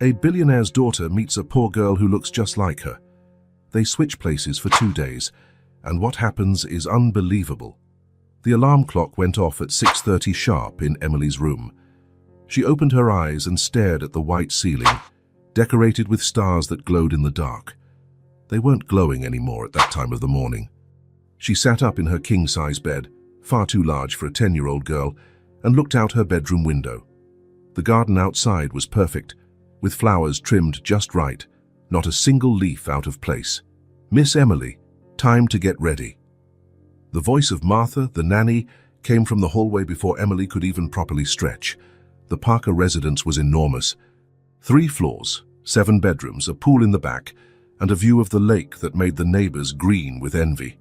A billionaire's daughter meets a poor girl who looks just like her. They switch places for 2 days, and what happens is unbelievable. The alarm clock went off at 6:30 sharp in Emily's room. She opened her eyes and stared at the white ceiling, decorated with stars that glowed in the dark. They weren't glowing anymore at that time of the morning. She sat up in her king-size bed, far too large for a 10-year-old girl, and looked out her bedroom window. The garden outside was perfect, with flowers trimmed just right, not a single leaf out of place. "Miss Emily, time to get ready." The voice of Martha, the nanny, came from the hallway before Emily could even properly stretch. The Parker residence was enormous. 3 floors, 7 bedrooms, a pool in the back, and a view of the lake that made the neighbors green with envy.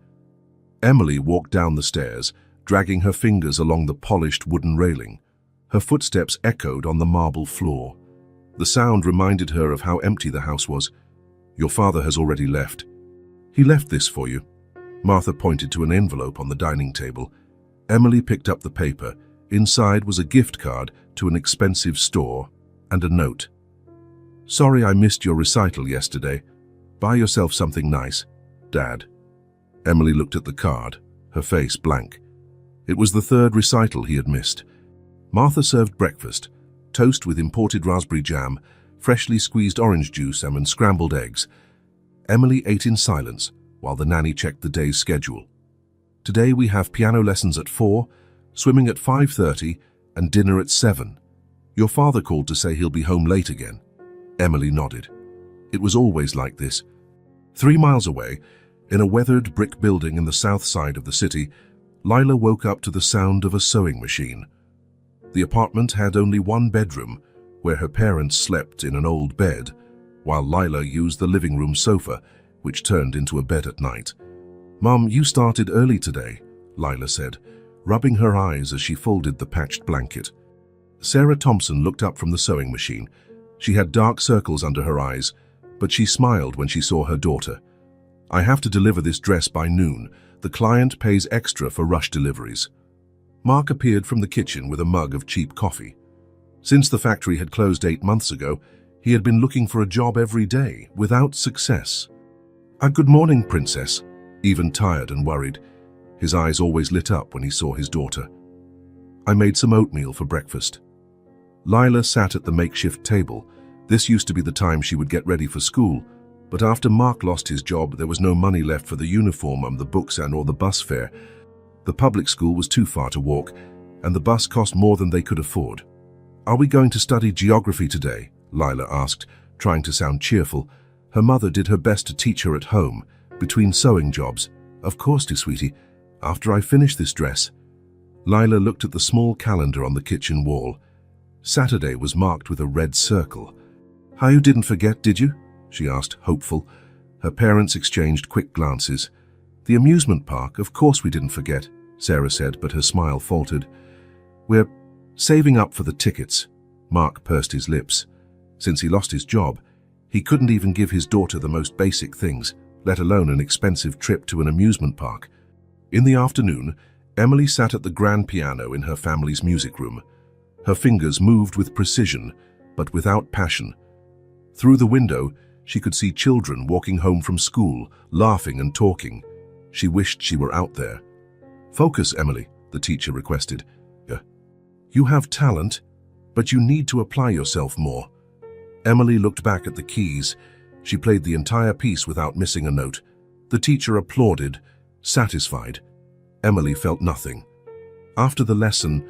Emily walked down the stairs, dragging her fingers along the polished wooden railing. Her footsteps echoed on the marble floor. The sound reminded her of how empty the house was. "Your father has already left. He left this for you." Martha pointed to an envelope on the dining table. Emily picked up the paper. Inside was a gift card to an expensive store and a note. "Sorry I missed your recital yesterday. Buy yourself something nice, Dad." Emily looked at the card, her face blank. It was the 3rd recital he had missed. Martha served breakfast, toast with imported raspberry jam, freshly squeezed orange juice and scrambled eggs. Emily ate in silence while the nanny checked the day's schedule. "Today we have piano lessons at 4, swimming at 5:30, and dinner at 7. Your father called to say he'll be home late again." Emily nodded. It was always like this. 3 miles away, in a weathered brick building in the south side of the city, Lila woke up to the sound of a sewing machine. The apartment had only 1 bedroom, where her parents slept in an old bed, while Lila used the living room sofa, which turned into a bed at night. "Mom, you started early today," Lila said, rubbing her eyes as she folded the patched blanket. Sarah Thompson looked up from the sewing machine. She had dark circles under her eyes, but she smiled when she saw her daughter. "I have to deliver this dress by noon. The client pays extra for rush deliveries." Mark appeared from the kitchen with a mug of cheap coffee. Since the factory had closed 8 months ago, he had been looking for a job every day, without success. "Good morning, Princess," even tired and worried. His eyes always lit up when he saw his daughter. "I made some oatmeal for breakfast." Lila sat at the makeshift table. This used to be the time she would get ready for school, but after Mark lost his job, there was no money left for the uniform and the books or the bus fare. The public school was too far to walk, and the bus cost more than they could afford. "Are we going to study geography today?" Lila asked, trying to sound cheerful. Her mother did her best to teach her at home, between sewing jobs. "Of course, dear sweetie, after I finish this dress." Lila looked at the small calendar on the kitchen wall. Saturday was marked with a red circle. "How, you didn't forget, did you?" she asked, hopeful. Her parents exchanged quick glances. "The amusement park, of course we didn't forget," Sarah said, but her smile faltered. "We're saving up for the tickets." Mark pursed his lips. Since he lost his job, he couldn't even give his daughter the most basic things, let alone an expensive trip to an amusement park. In the afternoon, Emily sat at the grand piano in her family's music room. Her fingers moved with precision, but without passion. Through the window, she could see children walking home from school, laughing and talking. She wished she were out there. "Focus, Emily," the teacher requested. "You have talent, but you need to apply yourself more." Emily looked back at the keys. She played the entire piece without missing a note. The teacher applauded, satisfied. Emily felt nothing. After the lesson,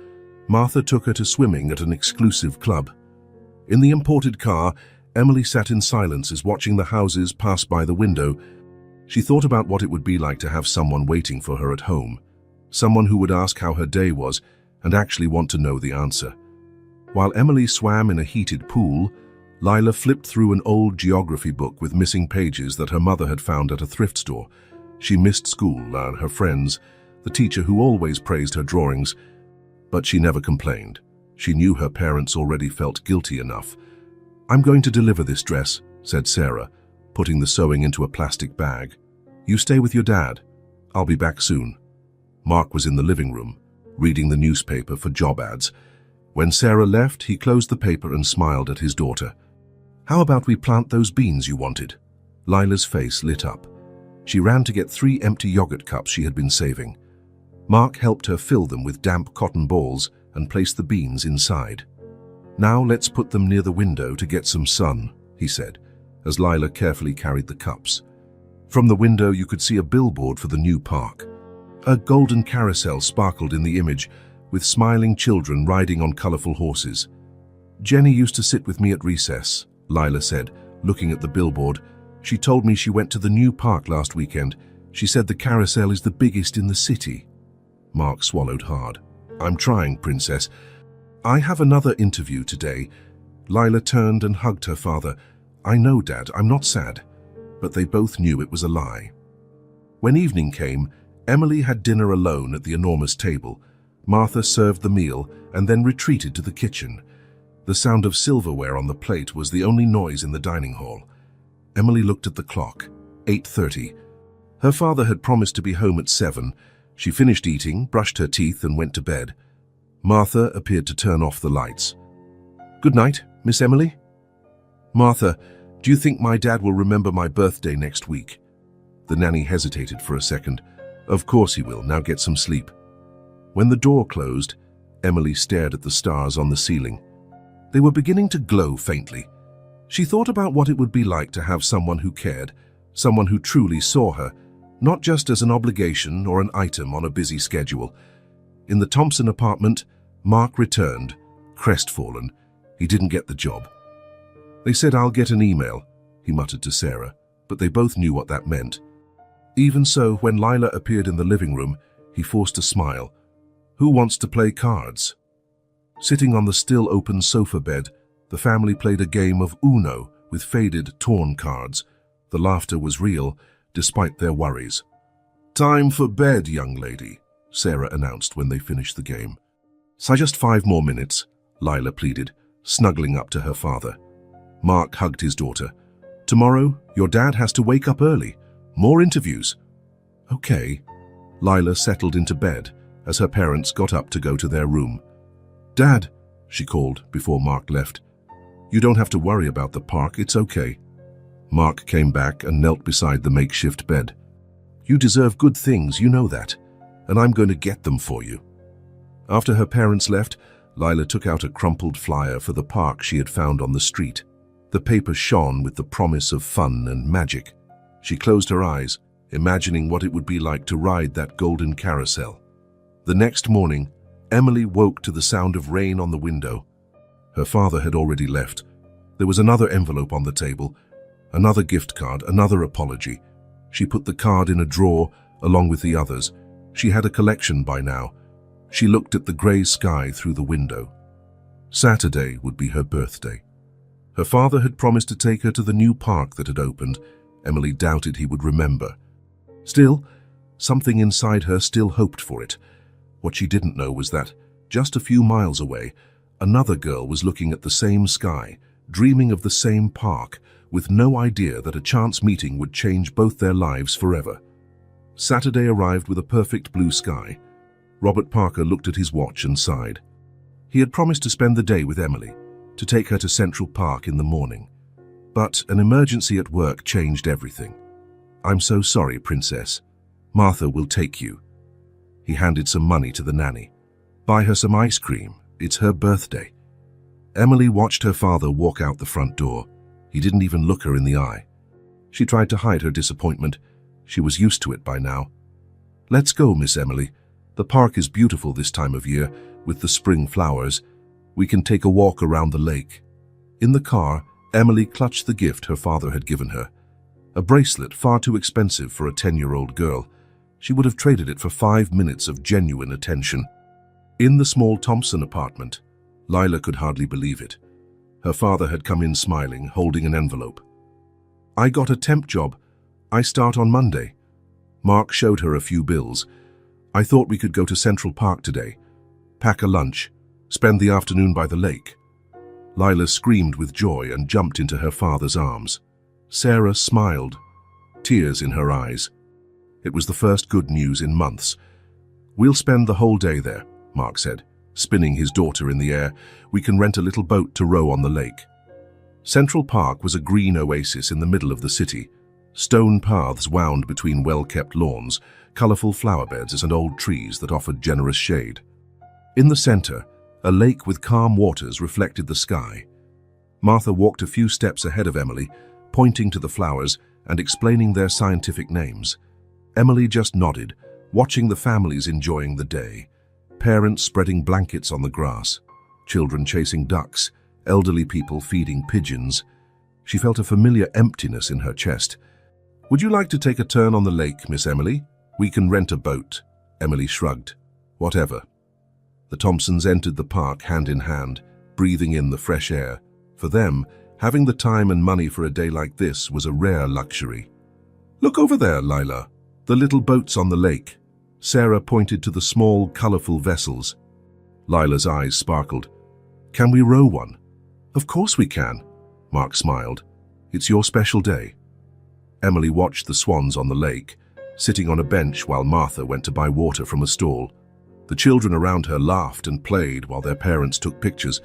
Martha took her to swimming at an exclusive club. In the imported car, Emily sat in silence as watching the houses pass by the window. She thought about what it would be like to have someone waiting for her at home, someone who would ask how her day was and actually want to know the answer. While Emily swam in a heated pool, Lila flipped through an old geography book with missing pages that her mother had found at a thrift store. She missed school and her friends, the teacher who always praised her drawings, but she never complained. She knew her parents already felt guilty enough. "I'm going to deliver this dress," said Sarah, putting the sewing into a plastic bag. "You stay with your dad. I'll be back soon." Mark was in the living room, reading the newspaper for job ads. When Sarah left, he closed the paper and smiled at his daughter. How about we plant those beans you wanted? Lila's face lit up. She ran to get 3 empty yogurt cups she had been saving. Mark helped her fill them with damp cotton balls and place the beans inside. Now let's put them near the window to get some sun, he said, as Lila carefully carried the cups. From the window you could see a billboard for the new park. A golden carousel sparkled in the image, with smiling children riding on colorful horses. Jenny used to sit with me at recess, Lila said, looking at the billboard. She told me she went to the new park last weekend. She said the carousel is the biggest in the city. Mark swallowed hard. I'm trying, Princess. I have another interview today. Lila turned and hugged her father. I know, Dad, I'm not sad. But they both knew it was a lie. When evening came, Emily had dinner alone at the enormous table. Martha served the meal and then retreated to the kitchen. The sound of silverware on the plate was the only noise in the dining hall. Emily looked at the clock. 8:30. Her father had promised to be home at 7. She finished eating, brushed her teeth, and went to bed. Martha appeared to turn off the lights. Good night, Miss Emily. Martha, do you think my dad will remember my birthday next week? The nanny hesitated for a second. Of course he will. Now get some sleep. When the door closed, Emily stared at the stars on the ceiling. They were beginning to glow faintly. She thought about what it would be like to have someone who cared, someone who truly saw her, not just as an obligation or an item on a busy schedule. In the Thompson apartment, Mark returned, crestfallen. He didn't get the job. They said, I'll get an email, he muttered to Sarah, but they both knew what that meant. Even so, when Lila appeared in the living room, he forced a smile. Who wants to play cards? Sitting on the still open sofa bed, the family played a game of Uno with faded, torn cards. The laughter was real, despite their worries. Time for bed, young lady, Sarah announced when they finished the game. So just 5 more minutes, Lila pleaded, snuggling up to her father. Mark hugged his daughter. Tomorrow, your dad has to wake up early. More interviews. Okay. Lila settled into bed as her parents got up to go to their room. Dad, she called before Mark left. You don't have to worry about the park, it's okay. Mark came back and knelt beside the makeshift bed. You deserve good things, you know that, and I'm going to get them for you. After her parents left, Lila took out a crumpled flyer for the park she had found on the street. The paper shone with the promise of fun and magic. She closed her eyes, imagining what it would be like to ride that golden carousel. The next morning, Emily woke to the sound of rain on the window. Her father had already left. There was another envelope on the table, another gift card, another apology. She put the card in a drawer along with the others. She had a collection by now. She looked at the grey sky through the window. Saturday would be her birthday. Her father had promised to take her to the new park that had opened. Emily doubted he would remember. Still, something inside her still hoped for it. What she didn't know was that, just a few miles away, another girl was looking at the same sky, dreaming of the same park, with no idea that a chance meeting would change both their lives forever. Saturday arrived with a perfect blue sky. Robert Parker looked at his watch and sighed. He had promised to spend the day with Emily, to take her to Central Park in the morning. But an emergency at work changed everything. I'm so sorry, Princess. Martha will take you. He handed some money to the nanny. Buy her some ice cream. It's her birthday. Emily watched her father walk out the front door. He didn't even look her in the eye. She tried to hide her disappointment. She was used to it by now. Let's go, Miss Emily. The park is beautiful this time of year, with the spring flowers. We can take a walk around the lake. In the car, Emily clutched the gift her father had given her. A bracelet far too expensive for a 10-year-old girl. She would have traded it for 5 minutes of genuine attention. In the small Thompson apartment, Lila could hardly believe it. Her father had come in smiling, holding an envelope. I got a temp job. I start on Monday. Mark showed her a few bills. I thought we could go to Central Park today. Pack a lunch. Spend the afternoon by the lake. Lila screamed with joy and jumped into her father's arms. Sarah smiled, tears in her eyes. It was the first good news in months. We'll spend the whole day there, Mark said, spinning his daughter in the air. We can rent a little boat to row on the lake. Central Park was a green oasis in the middle of the city. Stone paths wound between well-kept lawns, colorful flower beds and old trees that offered generous shade. In the center, a lake with calm waters reflected the sky. Martha walked a few steps ahead of Emily, pointing to the flowers and explaining their scientific names. Emily just nodded, watching the families enjoying the day. Parents spreading blankets on the grass, children chasing ducks, elderly people feeding pigeons. She felt a familiar emptiness in her chest. "Would you like to take a turn on the lake, Miss Emily? We can rent a boat." Emily shrugged. "Whatever." The Thompsons entered the park hand in hand, breathing in the fresh air. For them, having the time and money for a day like this was a rare luxury. "Look over there, Lila. The little boats on the lake." Sarah pointed to the small, colorful vessels. Lila's eyes sparkled. "Can we row one?" "Of course we can," Mark smiled. "It's your special day." Emily watched the swans on the lake, sitting on a bench while Martha went to buy water from a stall. The children around her laughed and played while their parents took pictures.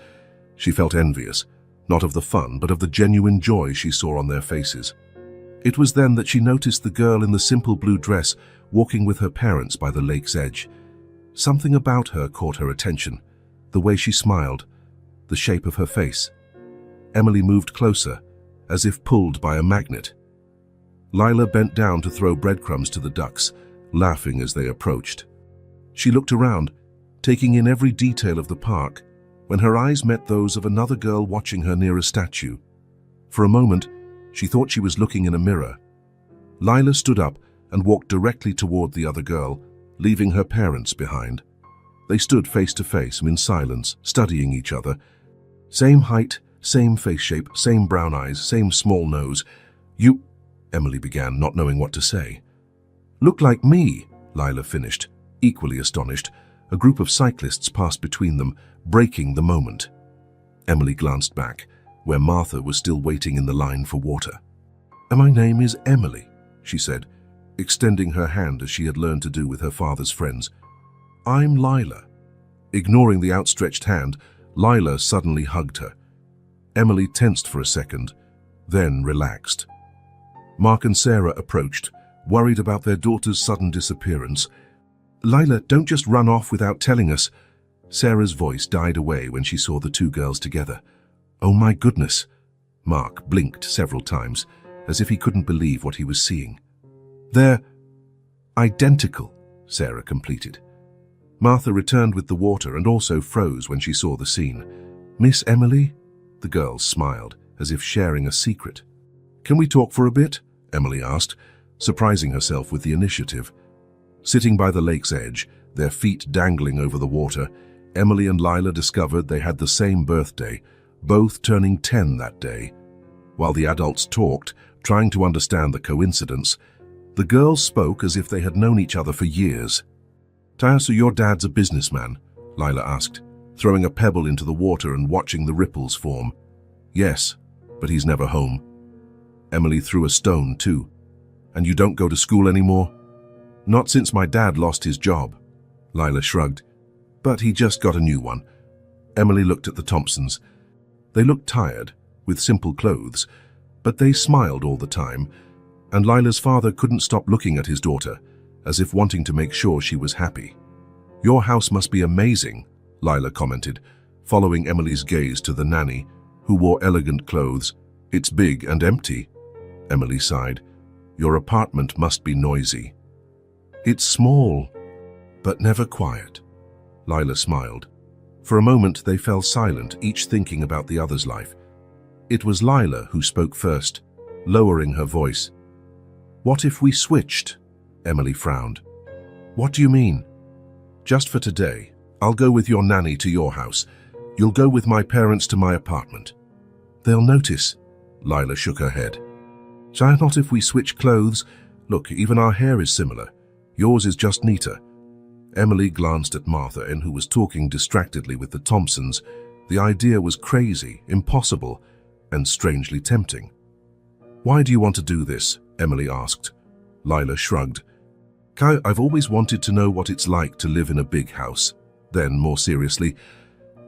She felt envious, not of the fun, but of the genuine joy she saw on their faces. It was then that she noticed the girl in the simple blue dress walking with her parents by the lake's edge. Something about her caught her attention, the way she smiled, the shape of her face. Emily moved closer, as if pulled by a magnet. Lila bent down to throw breadcrumbs to the ducks, laughing as they approached. She looked around, taking in every detail of the park, when her eyes met those of another girl watching her near a statue. For a moment, she thought she was looking in a mirror. Lila stood up and walked directly toward the other girl, leaving her parents behind. They stood face to face in silence, studying each other. Same height, same face shape, same brown eyes, same small nose. "You," Emily began, not knowing what to say. "Look like me," Lila finished, equally astonished. A group of cyclists passed between them, breaking the moment. Emily glanced back, where Martha was still waiting in the line for water. "My name is Emily," she said, extending her hand as she had learned to do with her father's friends. "I'm Lila." Ignoring the outstretched hand, Lila suddenly hugged her. Emily tensed for a second, then relaxed. Mark and Sarah approached, worried about their daughter's sudden disappearance. "Lila, don't just run off without telling us." Sarah's voice died away when she saw the two girls together. "Oh my goodness." Mark blinked several times, as if he couldn't believe what he was seeing. "They're identical," Sarah completed. Martha returned with the water and also froze when she saw the scene. "Miss Emily?" The girls smiled, as if sharing a secret. "Can we talk for a bit?" Emily asked, surprising herself with the initiative. Sitting by the lake's edge, their feet dangling over the water, Emily and Lila discovered they had the same birthday, both turning 10 that day. While the adults talked, trying to understand the coincidence, the girls spoke as if they had known each other for years. "Taya, so your dad's a businessman?" Lila asked, throwing a pebble into the water and watching the ripples form. "Yes, but he's never home." Emily threw a stone too. "And you don't go to school anymore?" "Not since my dad lost his job." Lila shrugged. "But he just got a new one." Emily looked at the Thompsons. They looked tired, with simple clothes, but they smiled all the time, and Lila's father couldn't stop looking at his daughter, as if wanting to make sure she was happy. "Your house must be amazing," Lila commented, following Emily's gaze to the nanny, who wore elegant clothes. "It's big and empty." Emily sighed. "Your apartment must be noisy." "It's small, but never quiet." Lila smiled. For a moment they fell silent, each thinking about the other's life. It was Lila who spoke first, lowering her voice. "What if we switched?" Emily frowned. "What do you mean?" "Just for today. I'll go with your nanny to your house. You'll go with my parents to my apartment." "They'll notice." Lila shook her head. "Shall not if we switch clothes? Look, even our hair is similar. Yours is just neater." Emily glanced at Martha, who was talking distractedly with the Thompsons. The idea was crazy, impossible, and strangely tempting. "Why do you want to do this?" Emily asked. Lila shrugged. "Kai, I've always wanted to know what it's like to live in a big house." Then, more seriously,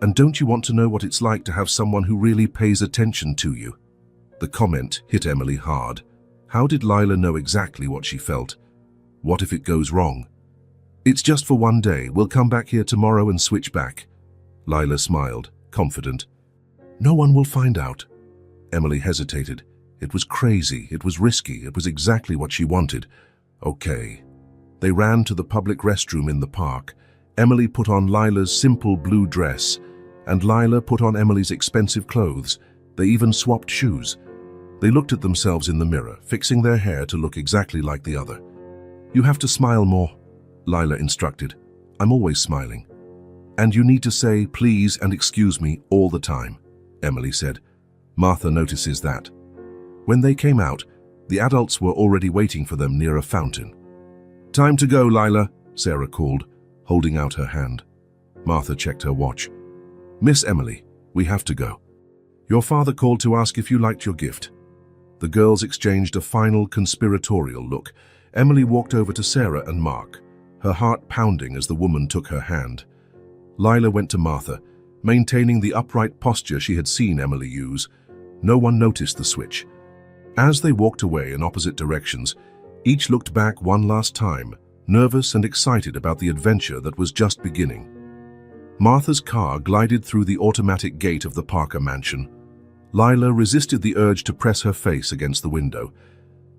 "And don't you want to know what it's like to have someone who really pays attention to you?" The comment hit Emily hard. How did Lila know exactly what she felt? What if it goes wrong? It's just for one day. We'll come back here tomorrow and switch back. Lila smiled, confident. No one will find out. Emily hesitated. It was crazy. It was risky. It was exactly what she wanted. Okay. They ran to the public restroom in the park. Emily put on Lila's simple blue dress, and Lila put on Emily's expensive clothes. They even swapped shoes. They looked at themselves in the mirror, fixing their hair to look exactly like the other. You have to smile more, Lila instructed. I'm always smiling. And you need to say please and excuse me all the time, Emily said. Martha notices that. When they came out, the adults were already waiting for them near a fountain. Time to go, Lila, Sarah called, holding out her hand. Martha checked her watch. Miss Emily, we have to go. Your father called to ask if you liked your gift. The girls exchanged a final conspiratorial look. Emily walked over to Sarah and Mark, her heart pounding as the woman took her hand. Lila went to Martha, maintaining the upright posture she had seen Emily use. No one noticed the switch. As they walked away in opposite directions, each looked back one last time, nervous and excited about the adventure that was just beginning. Martha's car glided through the automatic gate of the Parker mansion. Lila resisted the urge to press her face against the window.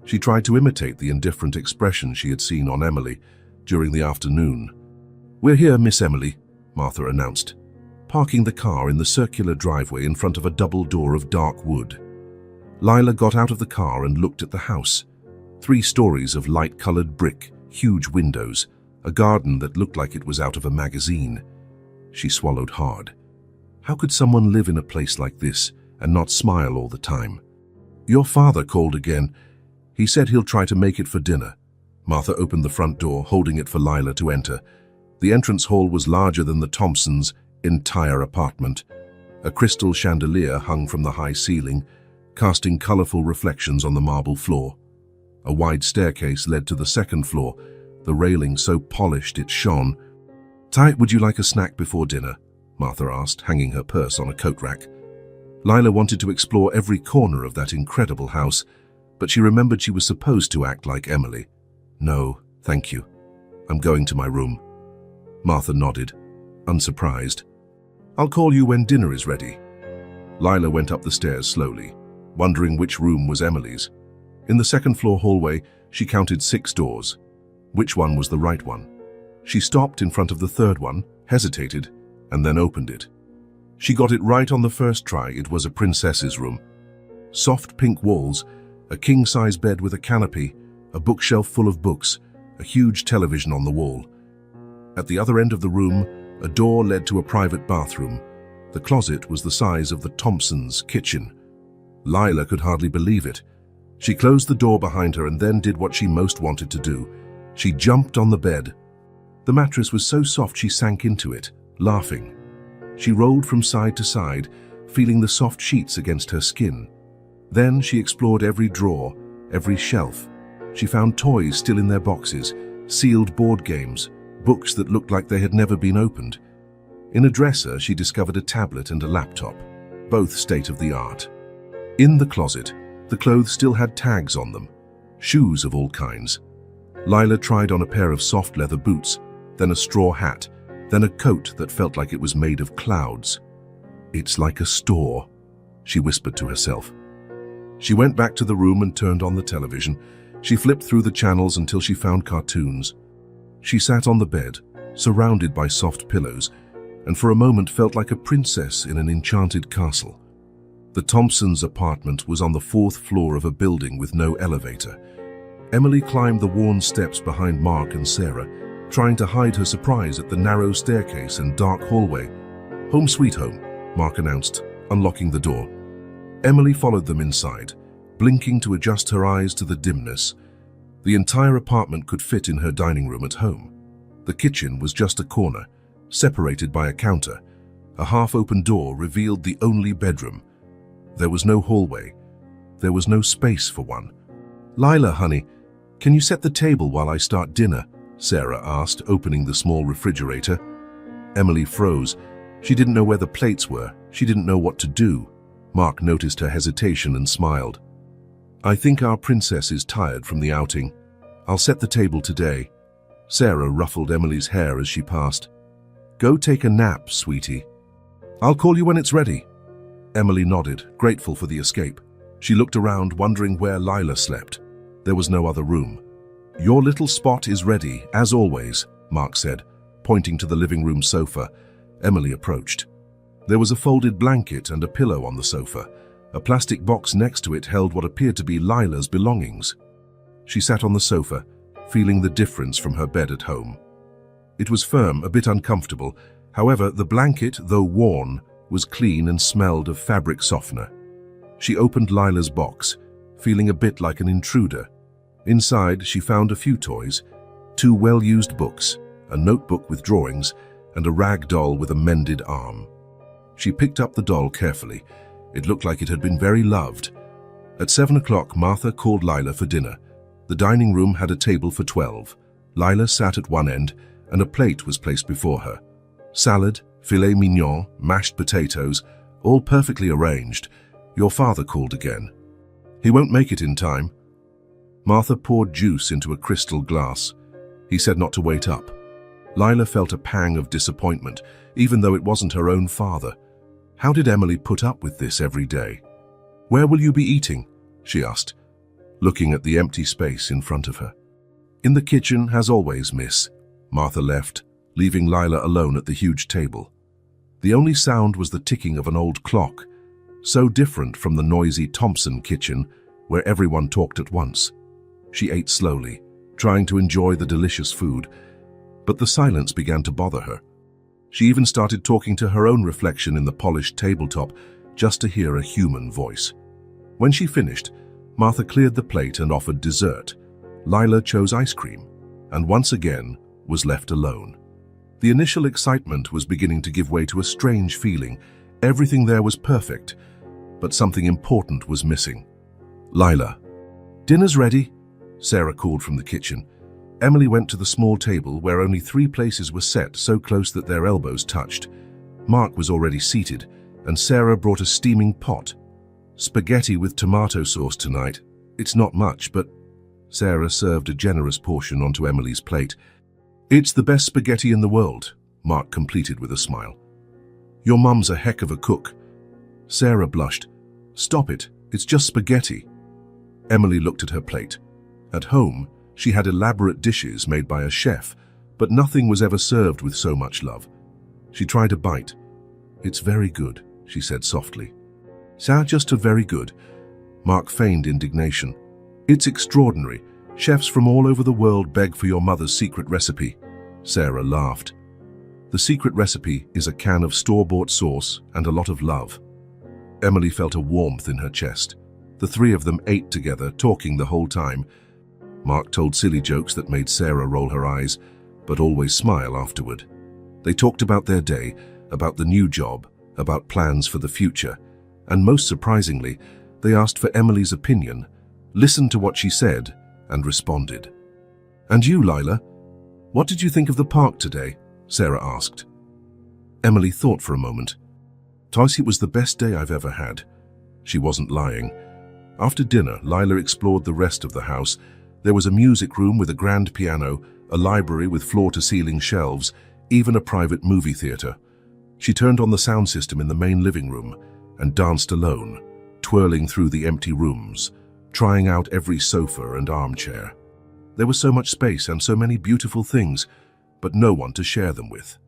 She tried to imitate the indifferent expression she had seen on Emily during the afternoon. We're here, Miss Emily, Martha announced, parking the car in the circular driveway in front of a double door of dark wood. Lila got out of the car and looked at the house. 3 stories of light-colored brick, huge windows, a garden that looked like it was out of a magazine. She swallowed hard. How could someone live in a place like this and not smile all the time? Your father called again. He said he'll try to make it for dinner. Martha opened the front door, holding it for Lila to enter. The entrance hall was larger than the Thompsons' entire apartment. A crystal chandelier hung from the high ceiling, casting colorful reflections on the marble floor. A wide staircase led to the second floor, the railing so polished it shone. Would you like a snack before dinner? Martha asked, hanging her purse on a coat rack. Lila wanted to explore every corner of that incredible house, but she remembered she was supposed to act like Emily. No, thank you. I'm going to my room. Martha nodded, unsurprised. I'll call you when dinner is ready. Lila went up the stairs slowly, wondering which room was Emily's. In the second-floor hallway, she counted 6 doors. Which one was the right one? She stopped in front of the third one, hesitated, and then opened it. She got it right on the first try. It was a princess's room. Soft pink walls, a king-size bed with a canopy, a bookshelf full of books, a huge television on the wall. At the other end of the room, a door led to a private bathroom. The closet was the size of the Thompsons' kitchen. Lila could hardly believe it. She closed the door behind her and then did what she most wanted to do. She jumped on the bed. The mattress was so soft she sank into it, laughing. She rolled from side to side, feeling the soft sheets against her skin. Then she explored every drawer, every shelf. She found toys still in their boxes, sealed board games, books that looked like they had never been opened. In a dresser, she discovered a tablet and a laptop, both state-of-the-art. In the closet, the clothes still had tags on them, shoes of all kinds. Lila tried on a pair of soft leather boots, then a straw hat, then a coat that felt like it was made of clouds. It's like a store, she whispered to herself. She went back to the room and turned on the television. She flipped through the channels until she found cartoons. She sat on the bed, surrounded by soft pillows, and for a moment felt like a princess in an enchanted castle. The Thompsons' apartment was on the 4th floor of a building with no elevator. Emily climbed the worn steps behind Mark and Sarah, trying to hide her surprise at the narrow staircase and dark hallway. Home sweet home, Mark announced, unlocking the door. Emily followed them inside, blinking to adjust her eyes to the dimness. The entire apartment could fit in her dining room at home. The kitchen was just a corner, separated by a counter. A half-open door revealed the only bedroom. There was no hallway. There was no space for one. Lila, honey, can you set the table while I start dinner? Sarah asked, opening the small refrigerator. Emily froze. She didn't know where the plates were. She didn't know what to do. Mark noticed her hesitation and smiled. "I think our princess is tired from the outing. I'll set the table today." Sarah ruffled Emily's hair as she passed. "Go take a nap, sweetie. I'll call you when it's ready." Emily nodded, grateful for the escape. She looked around, wondering where Lila slept. There was no other room. "Your little spot is ready, as always," Mark said, pointing to the living room sofa. Emily approached. There was a folded blanket and a pillow on the sofa. A plastic box next to it held what appeared to be Lila's belongings. She sat on the sofa, feeling the difference from her bed at home. It was firm, a bit uncomfortable. However, the blanket, though worn, was clean and smelled of fabric softener. She opened Lila's box, feeling a bit like an intruder. Inside, she found a few toys, 2 well-used books, a notebook with drawings, and a rag doll with a mended arm. She picked up the doll carefully. It looked like it had been very loved. At 7 o'clock, Martha called Lila for dinner. The dining room had a table for 12. Lila sat at one end, and a plate was placed before her. Salad, filet mignon, mashed potatoes, all perfectly arranged. "Your father called again. He won't make it in time." Martha poured juice into a crystal glass. He said not to wait up. Lila felt a pang of disappointment, even though it wasn't her own father. How did Emily put up with this every day? "Where will you be eating?" she asked, looking at the empty space in front of her. "In the kitchen, as always, miss." Martha left, leaving Lila alone at the huge table. The only sound was the ticking of an old clock, so different from the noisy Thompson kitchen where everyone talked at once. She ate slowly, trying to enjoy the delicious food, but the silence began to bother her. She even started talking to her own reflection in the polished tabletop just to hear a human voice. When she finished, Martha cleared the plate and offered dessert. Lila chose ice cream, and once again was left alone. The initial excitement was beginning to give way to a strange feeling. Everything there was perfect, but something important was missing. "Lila." "Dinner's ready," Sarah called from the kitchen. Emily went to the small table where only 3 places were set so close that their elbows touched. Mark was already seated, and Sarah brought a steaming pot. "Spaghetti with tomato sauce tonight. It's not much, but..." Sarah served a generous portion onto Emily's plate. "It's the best spaghetti in the world," Mark completed with a smile. "Your mum's a heck of a cook." Sarah blushed. "Stop it, it's just spaghetti." Emily looked at her plate. At home, she had elaborate dishes made by a chef, but nothing was ever served with so much love. She tried a bite. "It's very good," she said softly. "Ça, just a very good." Mark feigned indignation. "It's extraordinary. Chefs from all over the world beg for your mother's secret recipe." Sarah laughed. "The secret recipe is a can of store-bought sauce and a lot of love." Emily felt a warmth in her chest. The 3 of them ate together, talking the whole time. Mark told silly jokes that made Sarah roll her eyes, but always smile afterward. They talked about their day, about the new job, about plans for the future, and most surprisingly, they asked for Emily's opinion, listened to what she said, and responded. "And you, Lila? What did you think of the park today?" Sarah asked. Emily thought for a moment. "Toys, it was the best day I've ever had." She wasn't lying. After dinner, Lila explored the rest of the house. There was a music room with a grand piano, a library with floor-to-ceiling shelves, even a private movie theater. She turned on the sound system in the main living room and danced alone, twirling through the empty rooms, trying out every sofa and armchair. There was so much space and so many beautiful things, but no one to share them with.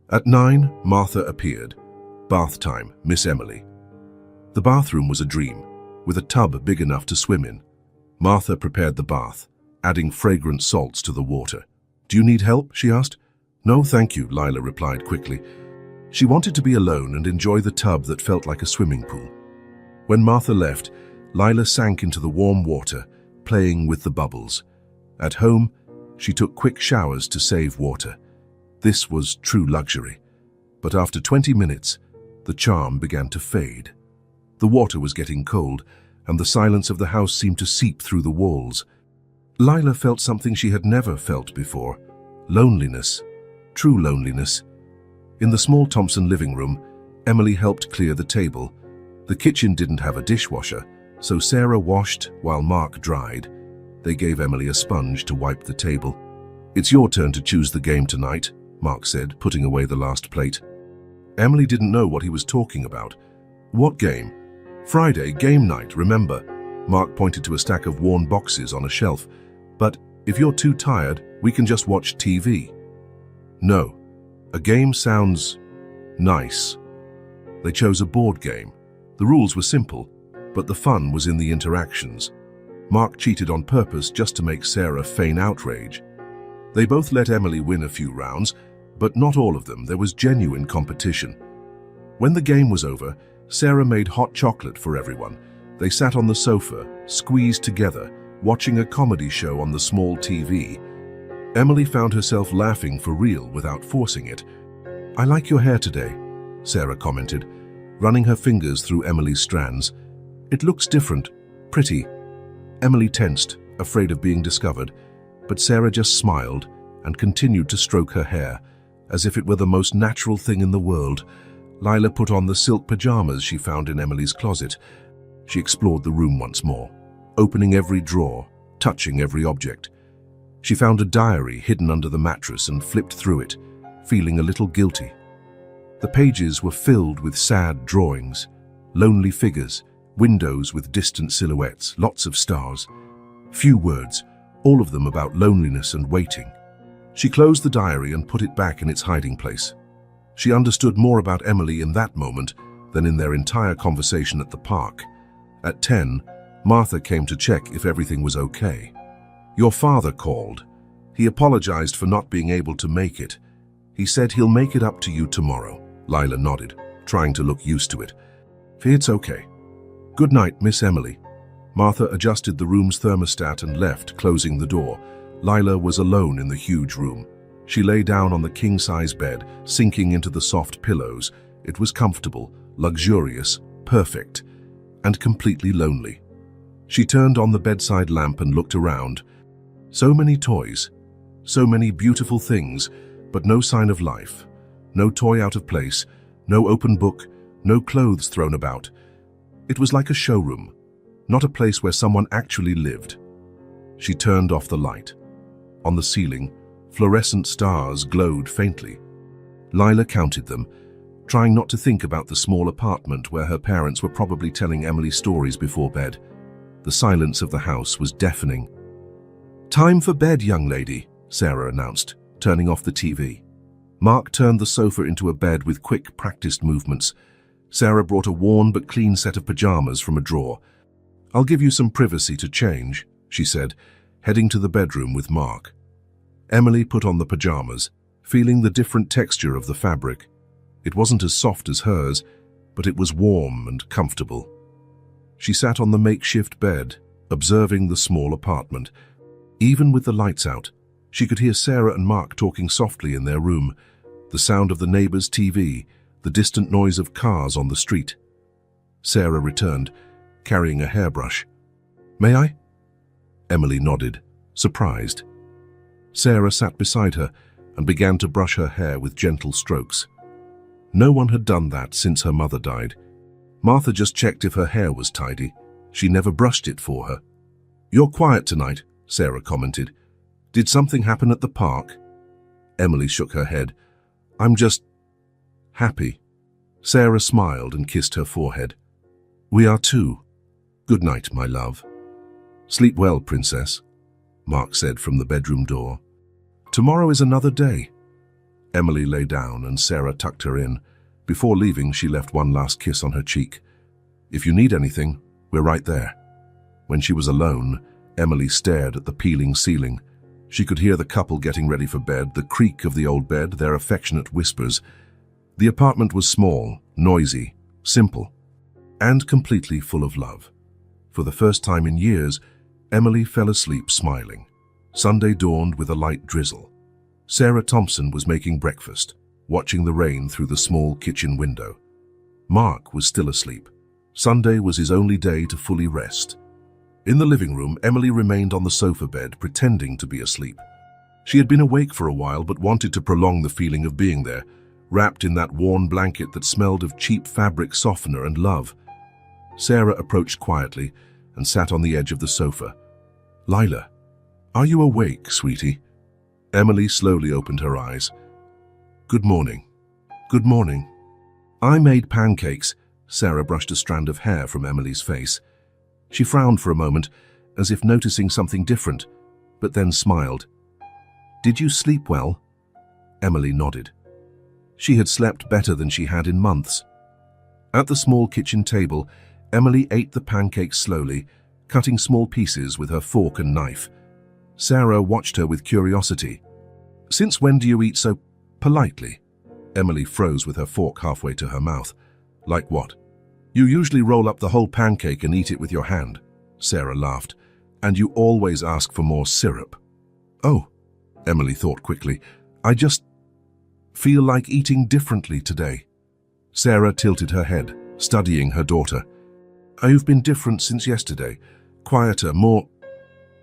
At 9, Martha appeared. "Bath time, Miss Emily." The bathroom was a dream, with a tub big enough to swim in. Martha prepared the bath, adding fragrant salts to the water. "Do you need help?" she asked. "No, thank you," Lila replied quickly. She wanted to be alone and enjoy the tub that felt like a swimming pool. When Martha left, Lila sank into the warm water, playing with the bubbles. At home, she took quick showers to save water. This was true luxury. But after 20 minutes, the charm began to fade. The water was getting cold, and the silence of the house seemed to seep through the walls. Lila felt something she had never felt before. Loneliness. True loneliness. In the small Thompson living room, Emily helped clear the table. The kitchen didn't have a dishwasher, so Sarah washed while Mark dried. They gave Emily a sponge to wipe the table. "It's your turn to choose the game tonight," Mark said, putting away the last plate. Emily didn't know what he was talking about. "What game?" "Friday, game night, remember?" Mark pointed to a stack of worn boxes on a shelf. "But if you're too tired, we can just watch TV." "No. A game sounds nice." They chose a board game. The rules were simple, but the fun was in the interactions. Mark cheated on purpose just to make Sarah feign outrage. They both let Emily win a few rounds, but not all of them. There was genuine competition. When the game was over, Sarah made hot chocolate for everyone. They sat on the sofa, squeezed together, watching a comedy show on the small TV. Emily found herself laughing for real without forcing it. "I like your hair today," Sarah commented, running her fingers through Emily's strands. "It looks different, pretty." Emily tensed, afraid of being discovered, but Sarah just smiled and continued to stroke her hair, as if it were the most natural thing in the world. Lila put on the silk pajamas she found in Emily's closet. She explored the room once more, opening every drawer, touching every object. She found a diary hidden under the mattress and flipped through it, feeling a little guilty. The pages were filled with sad drawings, lonely figures, windows with distant silhouettes, lots of stars. Few words, all of them about loneliness and waiting. She closed the diary and put it back in its hiding place. She understood more about Emily in that moment than in their entire conversation at the park. At 10, Martha came to check if everything was okay. "Your father called. He apologized for not being able to make it. He said he'll make it up to you tomorrow." Lila nodded, trying to look used to it. "It's okay. Good night, Miss Emily." Martha adjusted the room's thermostat and left, closing the door. Lila was alone in the huge room. She lay down on the king-size bed, sinking into the soft pillows. It was comfortable, luxurious, perfect, and completely lonely. She turned on the bedside lamp and looked around. So many toys, so many beautiful things, but no sign of life. No toy out of place, no open book, no clothes thrown about. It was like a showroom, not a place where someone actually lived. She turned off the light. On the ceiling, fluorescent stars glowed faintly. Lila counted them, trying not to think about the small apartment where her parents were probably telling Emily stories before bed. The silence of the house was deafening. "Time for bed, young lady," Sarah announced, turning off the TV. Mark turned the sofa into a bed with quick, practiced movements. Sarah brought a worn but clean set of pajamas from a drawer. "I'll give you some privacy to change," she said, heading to the bedroom with Mark. Emily put on the pajamas, feeling the different texture of the fabric. It wasn't as soft as hers, but it was warm and comfortable. She sat on the makeshift bed, observing the small apartment. Even with the lights out, she could hear Sarah and Mark talking softly in their room, the sound of the neighbor's TV, the distant noise of cars on the street. Sarah returned, carrying a hairbrush. "May I?" Emily nodded, surprised. Sarah sat beside her and began to brush her hair with gentle strokes. No one had done that since her mother died. Martha just checked if her hair was tidy. She never brushed it for her. "You're quiet tonight," Sarah commented. "Did something happen at the park?" Emily shook her head. "I'm just happy." Sarah smiled and kissed her forehead. "We are too. Good night, my love." "Sleep well, princess," Mark said from the bedroom door. "Tomorrow is another day." Emily lay down and Sarah tucked her in. Before leaving, she left one last kiss on her cheek. "If you need anything, we're right there." When she was alone, Emily stared at the peeling ceiling. She could hear the couple getting ready for bed, the creak of the old bed, their affectionate whispers. The apartment was small, noisy, simple, and completely full of love. For the first time in years, Emily fell asleep smiling. Sunday dawned with a light drizzle. Sarah Thompson was making breakfast, watching the rain through the small kitchen window. Mark was still asleep. Sunday was his only day to fully rest. In the living room, Emily remained on the sofa bed, pretending to be asleep. She had been awake for a while, but wanted to prolong the feeling of being there, wrapped in that worn blanket that smelled of cheap fabric softener and love. Sarah approached quietly and sat on the edge of the sofa. "Lila, are you awake, sweetie?" Emily slowly opened her eyes. "Good morning." "Good morning." "I made pancakes." Sarah brushed a strand of hair from Emily's face. She frowned for a moment, as if noticing something different, but then smiled. "Did you sleep well?" Emily nodded. She had slept better than she had in months. At the small kitchen table, Emily ate the pancakes slowly, cutting small pieces with her fork and knife. Sarah watched her with curiosity. "Since when do you eat so politely?" Emily froze with her fork halfway to her mouth. "Like what?" "You usually roll up the whole pancake and eat it with your hand," Sarah laughed. "And you always ask for more syrup." "Oh," Emily thought quickly, "I just feel like eating differently today." Sarah tilted her head, studying her daughter. "You've been different since yesterday. Quieter, more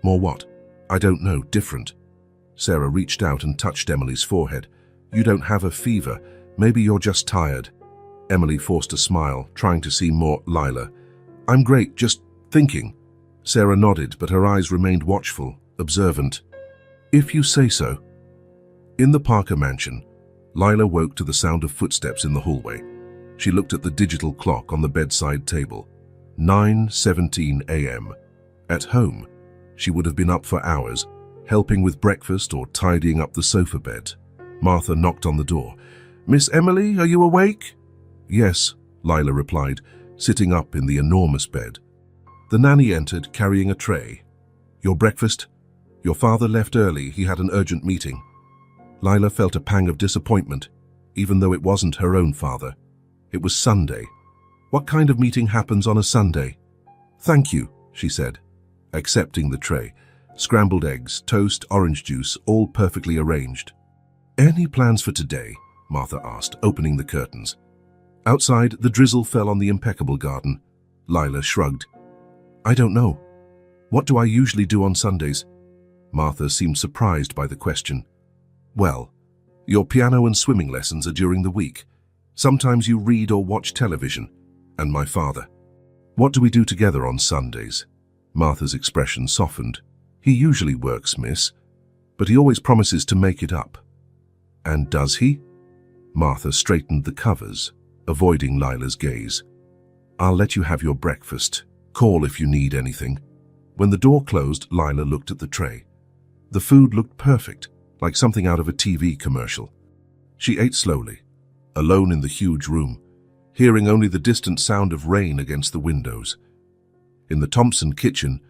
what?" "I don't know, different." Sarah reached out and touched Emily's forehead. "You don't have a fever. Maybe you're just tired." Emily forced a smile, trying to seem more Lila. "I'm great, just thinking." Sarah nodded, but her eyes remained watchful, observant. "If you say so." In the Parker mansion, Lila woke to the sound of footsteps in the hallway. She looked at the digital clock on the bedside table. 9:17 a.m. At home, she would have been up for hours, helping with breakfast or tidying up the sofa bed. Martha knocked on the door. "Miss Emily, are you awake?" "Yes," Lila replied, sitting up in the enormous bed. The nanny entered, carrying a tray. "Your breakfast?" "Your father left early. He had an urgent meeting." Lila felt a pang of disappointment, even though it wasn't her own father. It was Sunday. What kind of meeting happens on a Sunday? "Thank you," she said, accepting the tray. Scrambled eggs, toast, orange juice, all perfectly arranged. "Any plans for today?" Martha asked, opening the curtains. Outside, the drizzle fell on the impeccable garden. Lila shrugged. "I don't know. What do I usually do on Sundays?" Martha seemed surprised by the question. "Well, your piano and swimming lessons are during the week. Sometimes you read or watch television. And my father." "What do we do together on Sundays?" Martha's expression softened. "He usually works, miss, but he always promises to make it up." "And does he?" Martha straightened the covers, avoiding Lila's gaze. "I'll let you have your breakfast. Call if you need anything." When the door closed, Lila looked at the tray. The food looked perfect, like something out of a TV commercial. She ate slowly, alone in the huge room, hearing only the distant sound of rain against the windows. In the Thompson kitchen,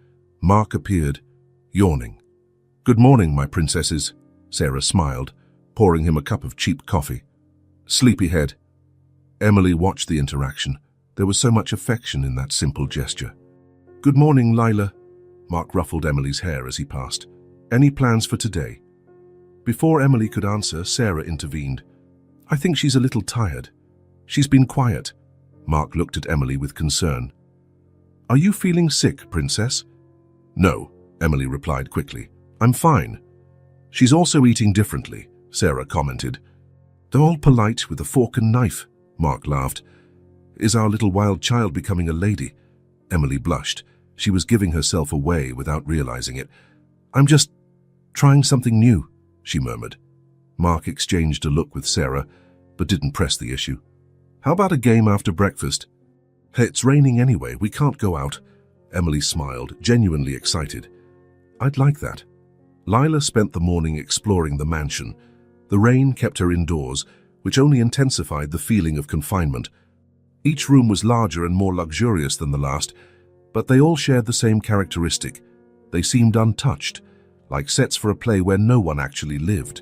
Mark appeared, yawning. "Good morning, my princesses," Sarah smiled, pouring him a cup of cheap coffee. "Sleepyhead." Emily watched the interaction. There was so much affection in that simple gesture. "Good morning, Lila." Mark ruffled Emily's hair as he passed. "Any plans for today?" Before Emily could answer, Sarah intervened. "I think she's a little tired. She's been quiet." Mark looked at Emily with concern. "Are you feeling sick, princess?" "No," Emily replied quickly. "I'm fine." "She's also eating differently," Sarah commented. "They're all polite with a fork and knife," Mark laughed. "Is our little wild child becoming a lady?" Emily blushed. She was giving herself away without realizing it. "I'm just trying something new," she murmured. Mark exchanged a look with Sarah, but didn't press the issue. "How about a game after breakfast?" "Hey, it's raining anyway. We can't go out." Emily smiled, genuinely excited. "I'd like that." Lila spent the morning exploring the mansion. The rain kept her indoors, which only intensified the feeling of confinement. Each room was larger and more luxurious than the last, but they all shared the same characteristic. They seemed untouched, like sets for a play where no one actually lived.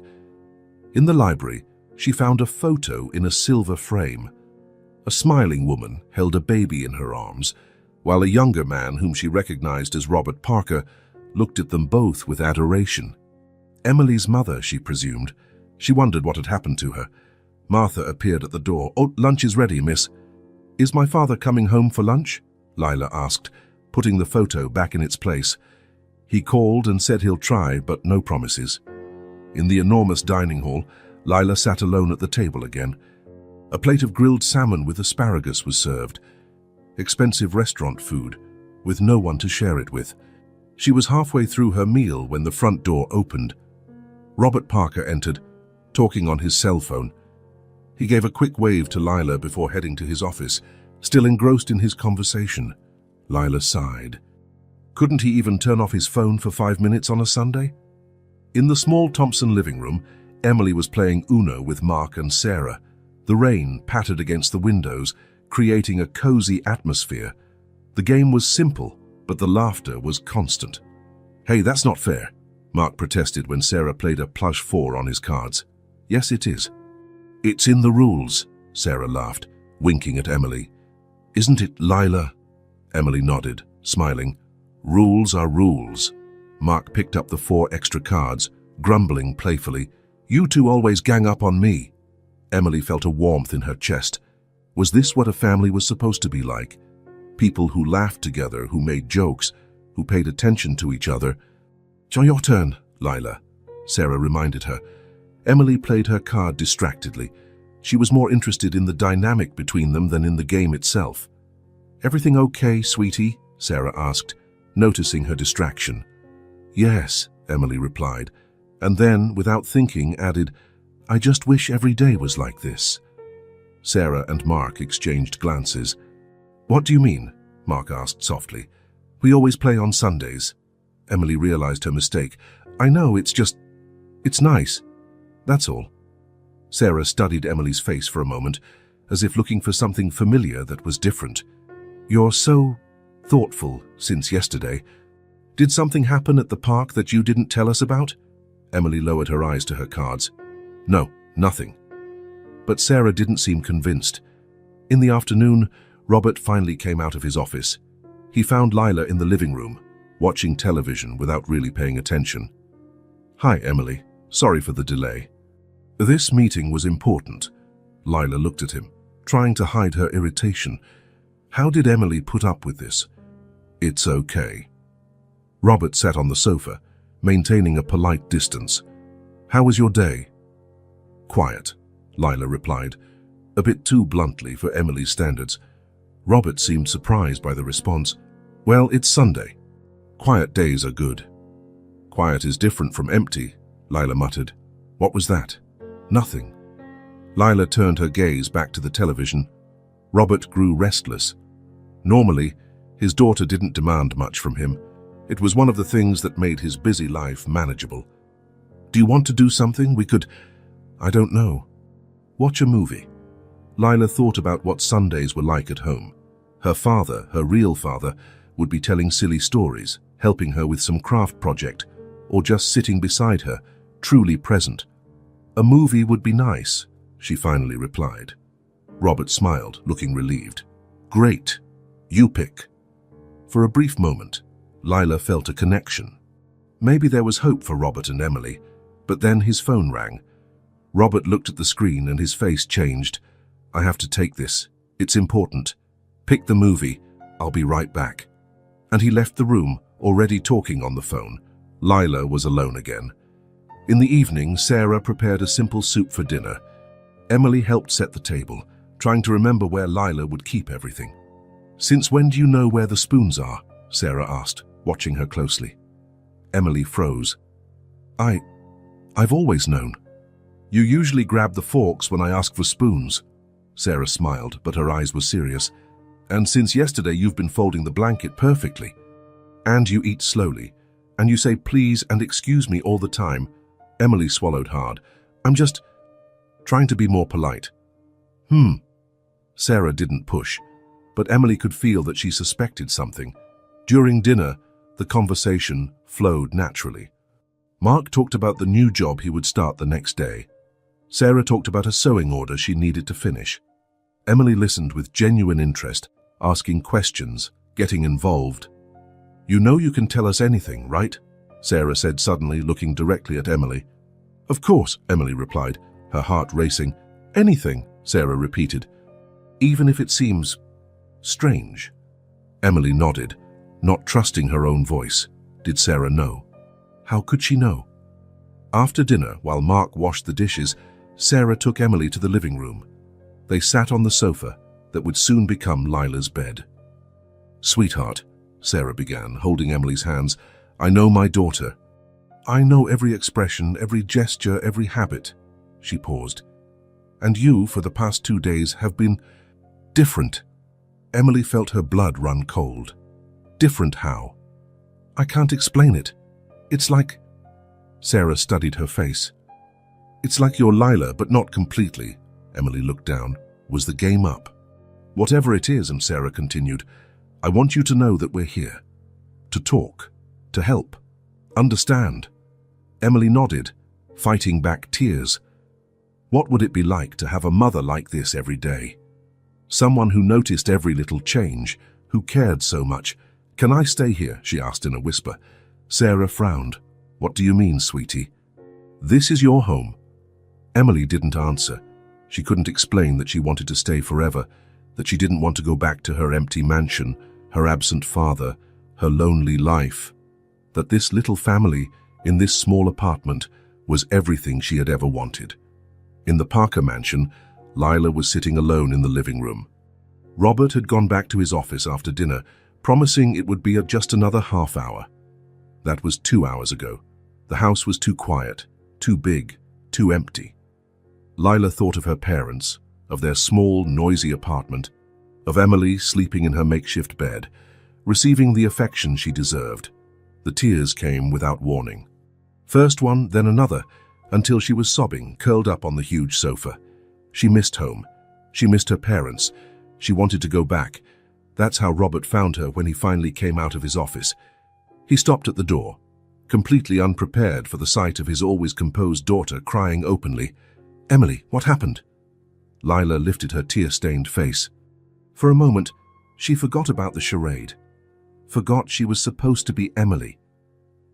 In the library, she found a photo in a silver frame. A smiling woman held a baby in her arms, while a younger man, whom she recognized as Robert Parker, looked at them both with adoration. Emily's mother, she presumed. She wondered what had happened to her. Martha appeared at the door. "Oh, lunch is ready, miss." "Is my father coming home for lunch?" Lila asked, putting the photo back in its place. "He called and said he'll try, but no promises." In the enormous dining hall, Lila sat alone at the table again. A plate of grilled salmon with asparagus was served. expensive restaurant food, with no one to share it with. She was halfway through her meal when the front door opened. Robert Parker entered, talking on his cell phone. He gave a quick wave to Lila before heading to his office, still engrossed in his conversation. Lila sighed. Couldn't he even turn off his phone for 5 minutes on a Sunday? In the small Thompson living room, Emily was playing Uno with Mark and Sarah. The rain pattered against the windows, creating a cozy atmosphere. The game was simple, but the laughter was constant. "Hey, that's not fair," Mark protested when Sarah played a plush 4 on his cards. "Yes, it is." "It's in the rules," Sarah laughed, winking at Emily. "Isn't it, Lila?" Emily nodded, smiling. "Rules are rules." Mark picked up the 4 extra cards, grumbling playfully. "You two always gang up on me." Emily felt a warmth in her chest. Was this what a family was supposed to be like? People who laughed together, who made jokes, who paid attention to each other. "Your turn, Lila," Sarah reminded her. Emily played her card distractedly. She was more interested in the dynamic between them than in the game itself. "Everything okay, sweetie?" Sarah asked, noticing her distraction. "Yes," Emily replied, and then, without thinking, added, "I just wish every day was like this." Sarah and Mark exchanged glances. "What do you mean?" Mark asked softly. "We always play on Sundays." Emily realized her mistake. "I know, it's nice. That's all." Sarah studied Emily's face for a moment, as if looking for something familiar that was different. "You're so thoughtful since yesterday. Did something happen at the park that you didn't tell us about?" Emily lowered her eyes to her cards. "No, nothing." But Sarah didn't seem convinced. In the afternoon, Robert finally came out of his office. He found Lila in the living room, watching television without really paying attention. "Hi, Emily. Sorry for the delay." This meeting was important. Lila looked at him, trying to hide her irritation. How did Emily put up with this? "It's okay." Robert sat on the sofa, maintaining a polite distance. "How was your day?" "Quiet," Lila replied, a bit too bluntly for Emily's standards. Robert seemed surprised by the response. "Well, it's Sunday. Quiet days are good." "Quiet is different from empty," Lila muttered. "What was that?" "Nothing." Lila turned her gaze back to the television. Robert grew restless. Normally, his daughter didn't demand much from him. It was one of the things that made his busy life manageable. "Do you want to do something? We could, I don't know, watch a movie." Lila thought about what Sundays were like at home. Her father, her real father, would be telling silly stories, helping her with some craft project, or just sitting beside her, truly present. "A movie would be nice," she finally replied. Robert smiled, looking relieved. "Great. You pick." For a brief moment, Lila felt a connection. Maybe there was hope for Robert and Emily, but then his phone rang. Robert looked at the screen and his face changed. "I have to take this. It's important. Pick the movie. I'll be right back." And he left the room, already talking on the phone. Lila was alone again. In the evening, Sarah prepared a simple soup for dinner. Emily helped set the table, trying to remember where Lila would keep everything. "Since when do you know where the spoons are?" Sarah asked, watching her closely. Emily froze. I've always known. You usually grab the forks when I ask for spoons." Sarah smiled, but her eyes were serious. "And since yesterday you've been folding the blanket perfectly. And you eat slowly. And you say please and excuse me all the time." Emily swallowed hard. "I'm just trying to be more polite." Sarah didn't push, but Emily could feel that she suspected something. During dinner, the conversation flowed naturally. Mark talked about the new job he would start the next day. Sarah talked about a sewing order she needed to finish. Emily listened with genuine interest, asking questions, getting involved. "You know you can tell us anything, right?" Sarah said suddenly, looking directly at Emily. "Of course," Emily replied, her heart racing. "Anything," Sarah repeated. "Even if it seems strange." Emily nodded, not trusting her own voice. Did Sarah know? How could she know? After dinner, while Mark washed the dishes, Sarah took Emily to the living room. They sat on the sofa that would soon become Lila's bed. Sweetheart, Sarah began, holding Emily's hands, I know my daughter. I know every expression, every gesture, every habit. She paused. And you, for the past 2 days, have been different. Emily felt her blood run cold. Different how? I can't explain it. It's like... Sarah studied her face. It's like you're Lila, but not completely. Emily looked down. Was the game up? Whatever it is, and Sarah continued, I want you to know that we're here. To talk. To help. Understand. Emily nodded, fighting back tears. What would it be like to have a mother like this every day? Someone who noticed every little change, who cared so much. Can I stay here? She asked in a whisper. Sarah frowned. What do you mean, sweetie? This is your home. Emily didn't answer. She couldn't explain that she wanted to stay forever, that she didn't want to go back to her empty mansion, her absent father, her lonely life. That this little family, in this small apartment, was everything she had ever wanted. In the Parker mansion, Lila was sitting alone in the living room. Robert had gone back to his office after dinner, promising it would be just another half hour. That was 2 hours ago. The house was too quiet, too big, too empty. Lila thought of her parents, of their small, noisy apartment, of Emily sleeping in her makeshift bed, receiving the affection she deserved. The tears came without warning. First one, then another, until she was sobbing, curled up on the huge sofa. She missed home. She missed her parents. She wanted to go back. That's how Robert found her when he finally came out of his office. He stopped at the door, completely unprepared for the sight of his always composed daughter crying openly. Emily, what happened? Lila lifted her tear-stained face. For a moment, she forgot about the charade. Forgot she was supposed to be Emily.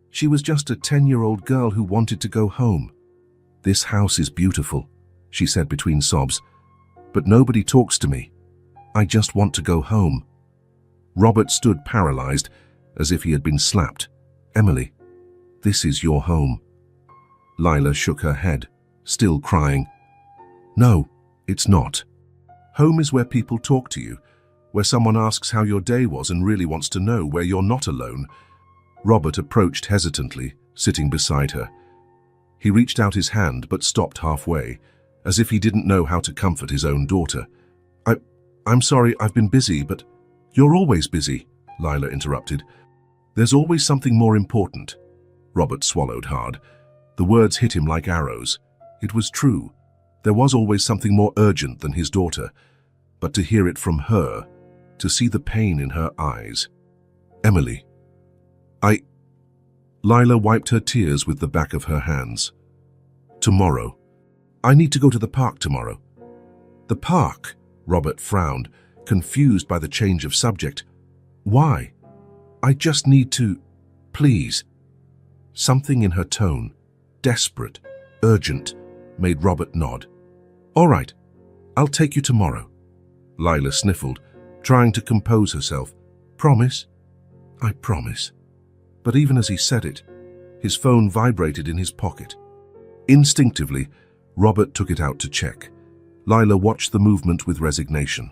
She was just a 10-year-old girl who wanted to go home. This house is beautiful, she said between sobs, but nobody talks to me. I just want to go home. Robert stood paralyzed, as if he had been slapped. Emily, this is your home. Lila shook her head, still crying. No, it's not. Home is where people talk to you, where someone asks how your day was and really wants to know, where you're not alone. Robert approached hesitantly, sitting beside her. He reached out his hand but stopped halfway, as if he didn't know how to comfort his own daughter. I'm sorry, I've been busy, but... You're always busy, Lila interrupted. There's always something more important. Robert swallowed hard. The words hit him like arrows. It was true. There was always something more urgent than his daughter. But to hear it from her, to see the pain in her eyes. Emily. Lila wiped her tears with the back of her hands. Tomorrow. I need to go to the park tomorrow. The park? Robert frowned, confused by the change of subject. Why? I just need to... Please. Something in her tone, desperate, urgent, made Robert nod. All right, I'll take you tomorrow. Lila sniffled, trying to compose herself. Promise? I promise. But even as he said it, his phone vibrated in his pocket. Instinctively, Robert took it out to check. Lila watched the movement with resignation.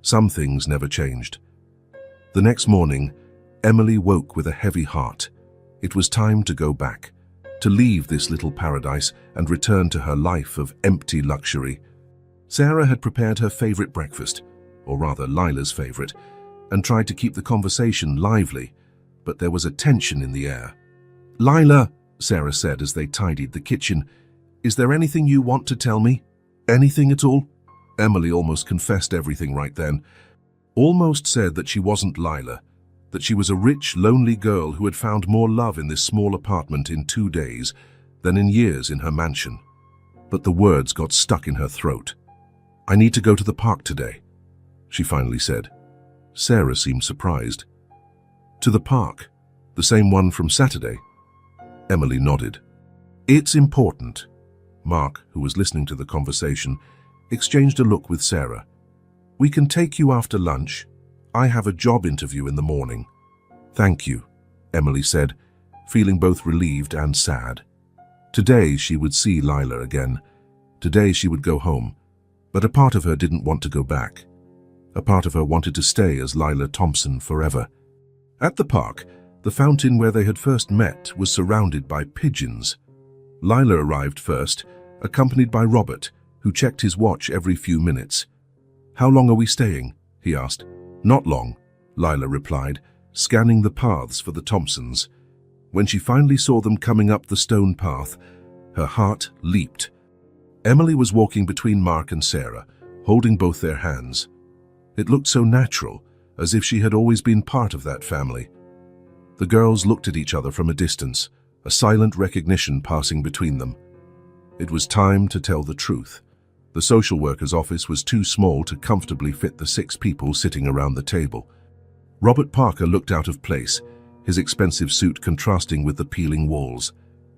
Some things never changed. The next morning, Emily woke with a heavy heart. It was time to go back, to leave this little paradise and return to her life of empty luxury. Sarah had prepared her favorite breakfast, or rather Lila's favorite, and tried to keep the conversation lively, but there was a tension in the air. Lila, Sarah said as they tidied the kitchen, is there anything you want to tell me? Anything at all? Emily almost confessed everything right then. Almost said that she wasn't Lila, that she was a rich, lonely girl who had found more love in this small apartment in 2 days than in years in her mansion. But the words got stuck in her throat. I need to go to the park today, she finally said. Sarah seemed surprised. To the park? The same one from Saturday? Emily nodded. It's important. Mark, who was listening to the conversation, exchanged a look with Sarah. We can take you after lunch. I have a job interview in the morning. Thank you, Emily said, feeling both relieved and sad. Today she would see Lila again. Today she would go home, but a part of her didn't want to go back. A part of her wanted to stay as Lila Thompson forever. At the park, the fountain where they had first met was surrounded by pigeons. Lila arrived first, accompanied by Robert, who checked his watch every few minutes. "How long are we staying?" he asked. "Not long," Lila replied, scanning the paths for the Thompsons. When she finally saw them coming up the stone path, her heart leaped. Emily was walking between Mark and Sarah, holding both their hands. It looked so natural, as if she had always been part of that family. The girls looked at each other from a distance, a silent recognition passing between them. It was time to tell the truth. The social worker's office was too small to comfortably fit the 6 people sitting around the table. Robert Parker looked out of place, his expensive suit contrasting with the peeling walls.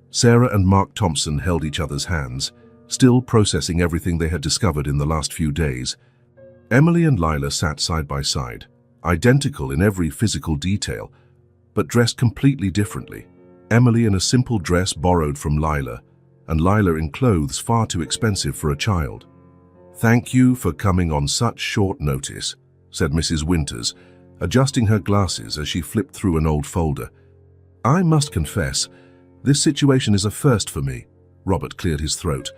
Sarah and Mark Thompson held each other's hands, still processing everything they had discovered in the last few days. Emily and Lila sat side by side, identical in every physical detail, but dressed completely differently. Emily in a simple dress borrowed from Lila, and Lila in clothes far too expensive for a child. "Thank you for coming on such short notice," said Mrs. Winters, adjusting her glasses as she flipped through an old folder. "I must confess, this situation is a first for me." Robert cleared his throat.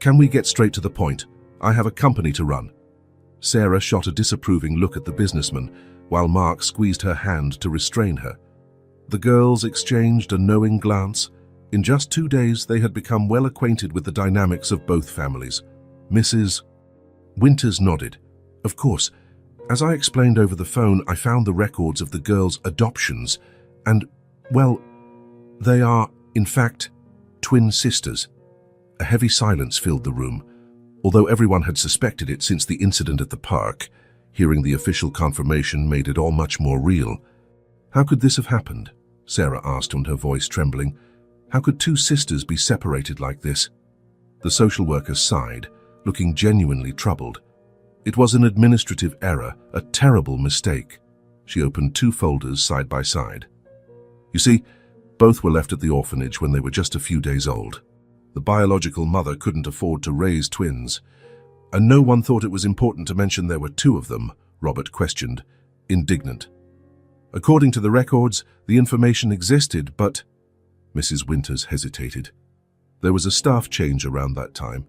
"Can we get straight to the point? I have a company to run." Sarah shot a disapproving look at the businessman, while Mark squeezed her hand to restrain her. The girls exchanged a knowing glance. In just 2 days, they had become well acquainted with the dynamics of both families. Mrs. Winters nodded. "Of course. As I explained over the phone, I found the records of the girls' adoptions, and, well, they are, in fact, twin sisters." A heavy silence filled the room. Although everyone had suspected it since the incident at the park, hearing the official confirmation made it all much more real. "How could this have happened?" Sarah asked, and her voice trembling. "How could 2 sisters be separated like this?" The social worker sighed, looking genuinely troubled. "It was an administrative error, a terrible mistake." She opened 2 folders side by side. "You see, both were left at the orphanage when they were just a few days old. The biological mother couldn't afford to raise twins. And no one thought it was important to mention there were 2 of them," Robert questioned, indignant. "According to the records, the information existed, but—" Mrs. Winters hesitated. "There was a staff change around that time.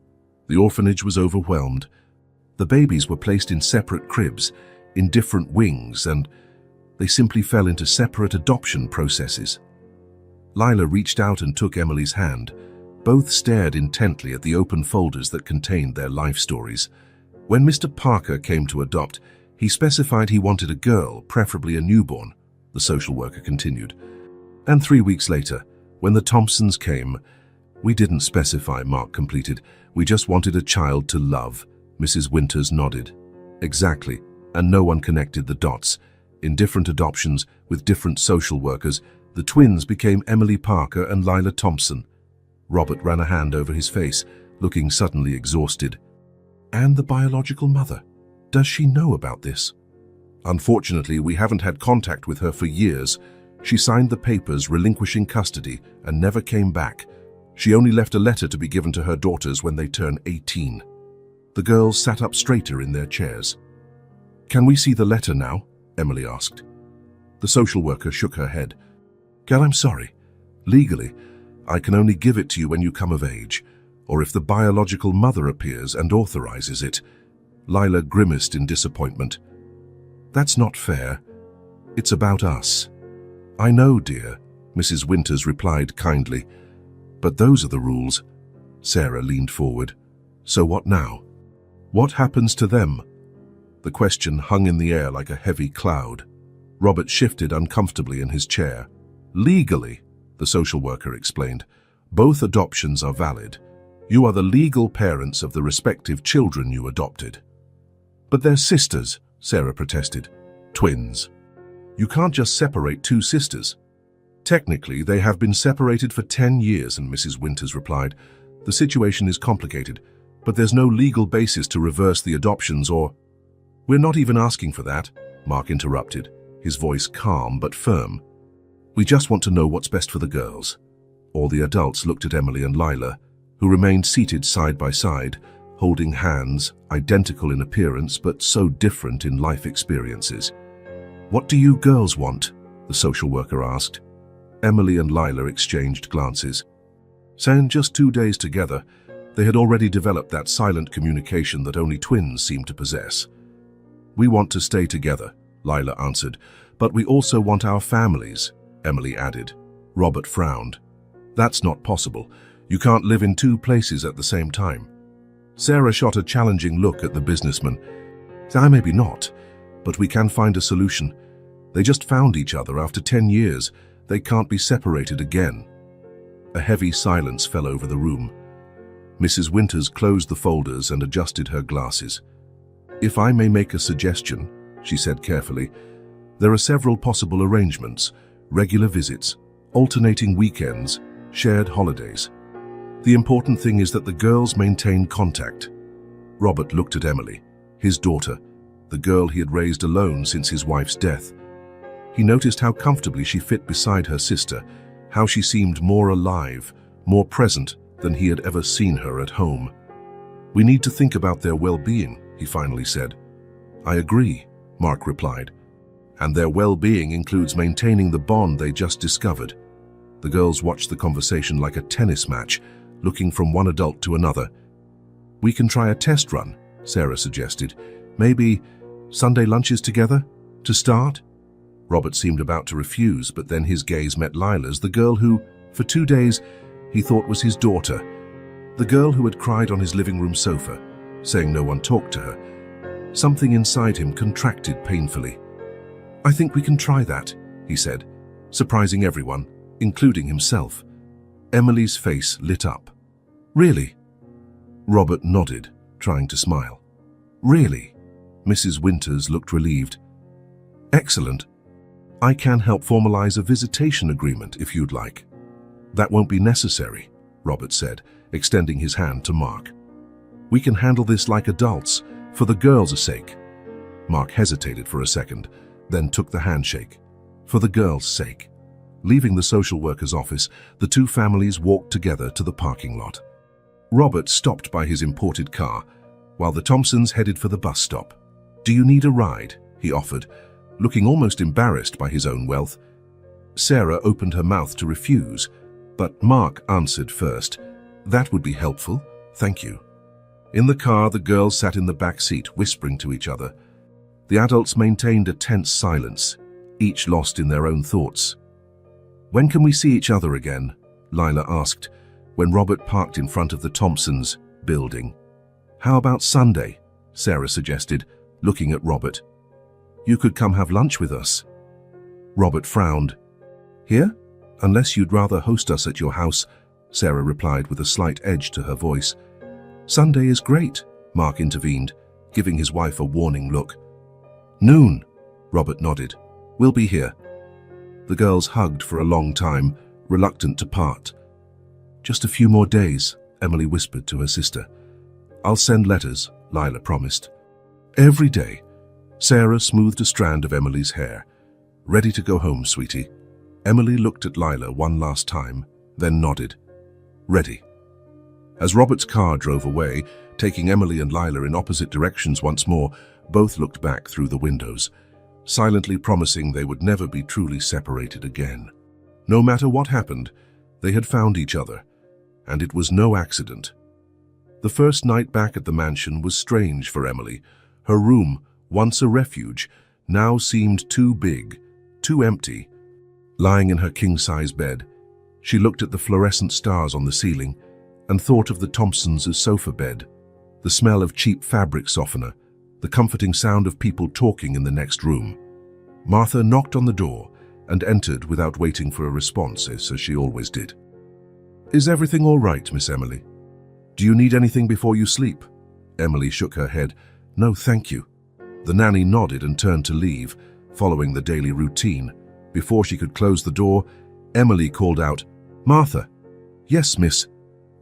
The orphanage was overwhelmed. The babies were placed in separate cribs, in different wings, and they simply fell into separate adoption processes." Lila reached out and took Emily's hand. Both stared intently at the open folders that contained their life stories. When Mr. Parker came to adopt, he specified he wanted a girl, preferably a newborn, the social worker continued. "And 3 weeks later, when the Thompsons came, we didn't specify," Mark completed. "We just wanted a child to love." Mrs. Winters nodded. "Exactly, and no one connected the dots. In different adoptions, with different social workers, the twins became Emily Parker and Lila Thompson." Robert ran a hand over his face, looking suddenly exhausted. "And the biological mother? Does she know about this?" "Unfortunately, we haven't had contact with her for years. She signed the papers relinquishing custody and never came back. She only left a letter to be given to her daughters when they turn 18. The girls sat up straighter in their chairs. "Can we see the letter now?" Emily asked. The social worker shook her head. "Girl, I'm sorry. Legally, I can only give it to you when you come of age, or if the biological mother appears and authorizes it." Lila grimaced in disappointment. "That's not fair. It's about us." "I know, dear," Mrs. Winters replied kindly. "But those are the rules." Sarah leaned forward. "So what now? What happens to them?" The question hung in the air like a heavy cloud. Robert shifted uncomfortably in his chair. "Legally," the social worker explained, "both adoptions are valid. You are the legal parents of the respective children you adopted." "But they're sisters," Sarah protested. "Twins. You can't just separate 2 sisters." "Technically, they have been separated for 10 years, and Mrs. Winters replied. "The situation is complicated, but there's no legal basis to reverse the adoptions or—" "We're not even asking for that," Mark interrupted, his voice calm but firm. "We just want to know what's best for the girls." All the adults looked at Emily and Lila, who remained seated side by side, holding hands, identical in appearance but so different in life experiences. "What do you girls want?" the social worker asked. Emily and Lila exchanged glances. In just 2 days together, they had already developed that silent communication that only twins seem to possess. "We want to stay together," Lila answered, "but we also want our families," Emily added. Robert frowned. "That's not possible. You can't live in 2 places at the same time." Sarah shot a challenging look at the businessman. "Maybe not, but we can find a solution. They just found each other after 10 years. They can't be separated again." A heavy silence fell over the room. Mrs. Winters closed the folders and adjusted her glasses. "If I may make a suggestion," she said carefully, "there are several possible arrangements: regular visits, alternating weekends, shared holidays. The important thing is that the girls maintain contact." Robert looked at Emily, his daughter, the girl he had raised alone since his wife's death. He noticed how comfortably she fit beside her sister, how she seemed more alive, more present than he had ever seen her at home. "We need to think about their well-being," he finally said. "I agree," Mark replied. "And their well-being includes maintaining the bond they just discovered." The girls watched the conversation like a tennis match, looking from one adult to another. "We can try a test run," Sarah suggested. "Maybe Sunday lunches together, to start?" Robert seemed about to refuse, but then his gaze met Lila's, the girl who, for 2 days, he thought was his daughter. The girl who had cried on his living room sofa, saying no one talked to her. Something inside him contracted painfully. "I think we can try that," he said, surprising everyone, including himself. Emily's face lit up. "Really?" Robert nodded, trying to smile. "Really?" Mrs. Winters looked relieved. "Excellent. I can help formalize a visitation agreement if you'd like." "That won't be necessary," Robert said, extending his hand to Mark. "We can handle this like adults, for the girls' sake." Mark hesitated for a second, then took the handshake. "For the girls' sake." Leaving the social worker's office, the 2 families walked together to the parking lot. Robert stopped by his imported car, while the Thompsons headed for the bus stop. "Do you need a ride?" he offered, looking almost embarrassed by his own wealth. Sarah opened her mouth to refuse, but Mark answered first. "That would be helpful, thank you." In the car, the girls sat in the back seat, whispering to each other. The adults maintained a tense silence, each lost in their own thoughts. "When can we see each other again?" Lila asked, when Robert parked in front of the Thompsons' building. "How about Sunday?" Sarah suggested, looking at Robert. "You could come have lunch with us." Robert frowned. "Here? Unless you'd rather host us at your house," Sarah replied with a slight edge to her voice. "Sunday is great," Mark intervened, giving his wife a warning look. "Noon," Robert nodded. "We'll be here." The girls hugged for a long time, reluctant to part. "Just a few more days," Emily whispered to her sister. "I'll send letters," Lila promised. Every day, Sarah smoothed a strand of Emily's hair. "Ready to go home, sweetie?" Emily looked at Lila one last time, then nodded. "Ready." As Robert's car drove away, taking Emily and Lila in opposite directions once more, both looked back through the windows, silently promising they would never be truly separated again. No matter what happened, they had found each other, and it was no accident. The first night back at the mansion was strange for Emily. Her room, once a refuge, now seemed too big, too empty. Lying in her king-size bed, she looked at the fluorescent stars on the ceiling and thought of the Thompsons' sofa bed, the smell of cheap fabric softener, the comforting sound of people talking in the next room. Martha knocked on the door and entered without waiting for a response, as she always did. "Is everything all right, Miss Emily? Do you need anything before you sleep?" Emily shook her head. "No, thank you." The nanny nodded and turned to leave, following the daily routine. Before she could close the door, Emily called out, "Martha." "Yes, miss."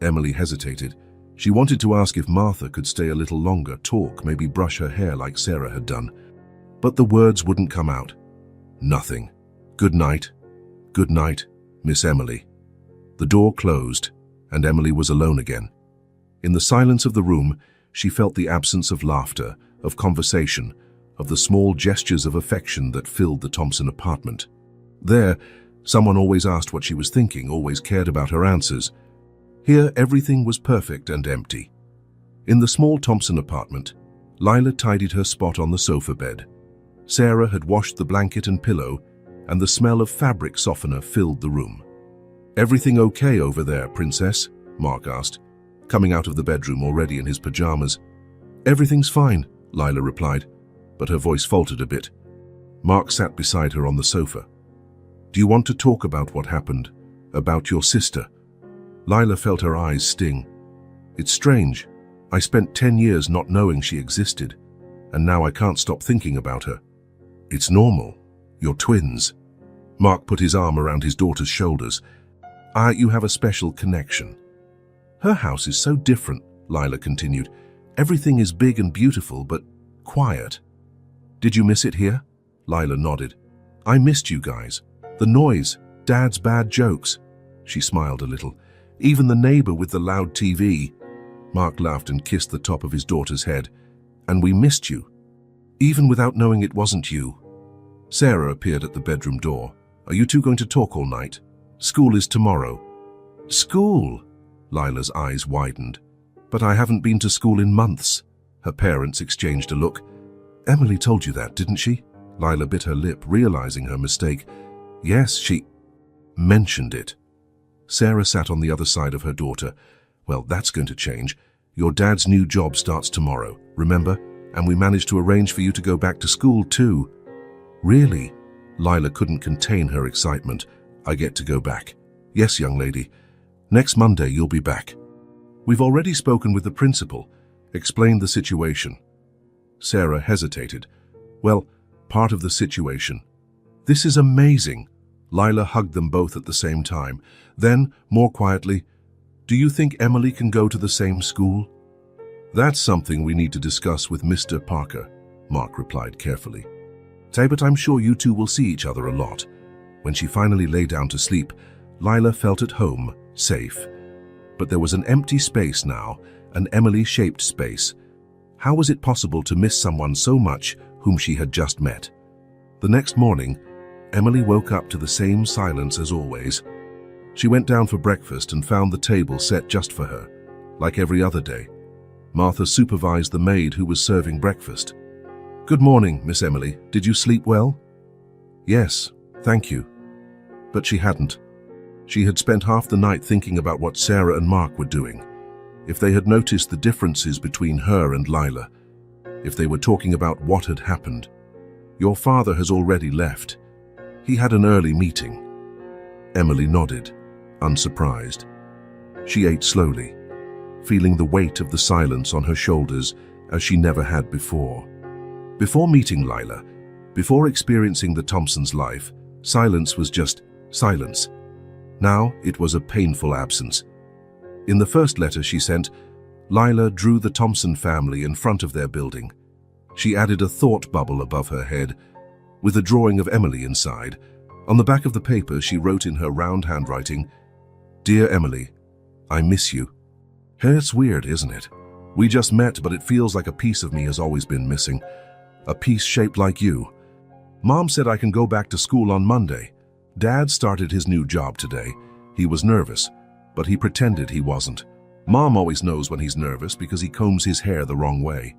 Emily hesitated. She wanted to ask if Martha could stay a little longer, talk, maybe brush her hair like Sarah had done. But the words wouldn't come out. Nothing. "Good night. Good night, Miss Emily." The door closed, and Emily was alone again. In the silence of the room, she felt the absence of laughter, of conversation, of the small gestures of affection that filled the Thompson apartment. There, someone always asked what she was thinking, always cared about her answers. Here, everything was perfect and empty. In the small Thompson apartment, Lila tidied her spot on the sofa bed. Sarah had washed the blanket and pillow, and the smell of fabric softener filled the room. "Everything okay over there, Princess?" Mark asked, coming out of the bedroom already in his pajamas. "Everything's fine," Lila replied, but her voice faltered a bit. Mark sat beside her on the sofa. "Do you want to talk about what happened? About your sister?" Lila felt her eyes sting. "It's strange. I spent 10 years not knowing she existed, and now I can't stop thinking about her." "It's normal. You're twins." Mark put his arm around his daughter's shoulders. You have a special connection." "Her house is so different," Lila continued. "Everything is big and beautiful, but quiet." "Did you miss it here?" Lila nodded. "I missed you guys. The noise, Dad's bad jokes." She smiled a little. "Even the neighbor with the loud TV." Mark laughed and kissed the top of his daughter's head. "And we missed you, even without knowing it wasn't you." Sarah appeared at the bedroom door. "Are you two going to talk all night? School is tomorrow." "School?" Lila's eyes widened. "But I haven't been to school in months." Her parents exchanged a look. "Emily told you that, didn't she?" Lila bit her lip, realizing her mistake. "Yes, she mentioned it." Sarah sat on the other side of her daughter. "Well, that's going to change. Your dad's new job starts tomorrow, remember? And we managed to arrange for you to go back to school too." "Really?" Lila couldn't contain her excitement. "I get to go back." "Yes, young lady. Next Monday you'll be back. We've already spoken with the principal, explained the situation." Sarah hesitated. "Well, part of the situation." "This is amazing." Lila hugged them both at the same time. Then, more quietly, "Do you think Emily can go to the same school?" "That's something we need to discuss with Mr. Parker," Mark replied carefully. "But I'm sure you two will see each other a lot." When she finally lay down to sleep, Lila felt at home, safe. But there was an empty space now, an Emily-shaped space. How was it possible to miss someone so much whom she had just met? The next morning, Emily woke up to the same silence as always. She went down for breakfast and found the table set just for her, like every other day. Martha supervised the maid who was serving breakfast. "Good morning, Miss Emily. Did you sleep well?" "Yes, thank you." But she hadn't. She had spent half the night thinking about what Sarah and Mark were doing. If they had noticed the differences between her and Lila. If they were talking about what had happened. "Your father has already left. He had an early meeting." Emily nodded, unsurprised. She ate slowly, feeling the weight of the silence on her shoulders as she never had before. Before meeting Lila, before experiencing the Thompsons' life, silence was just silence. Now it was a painful absence. In the first letter she sent, Lila drew the Thompson family in front of their building. She added a thought bubble above her head, with a drawing of Emily inside. On the back of the paper she wrote in her round handwriting, "Dear Emily, I miss you." It's weird, isn't it? We just met, but it feels like a piece of me has always been missing. A piece shaped like you. Mom said I can go back to school on Monday. Dad started his new job today. He was nervous, but he pretended he wasn't. Mom always knows when he's nervous because he combs his hair the wrong way.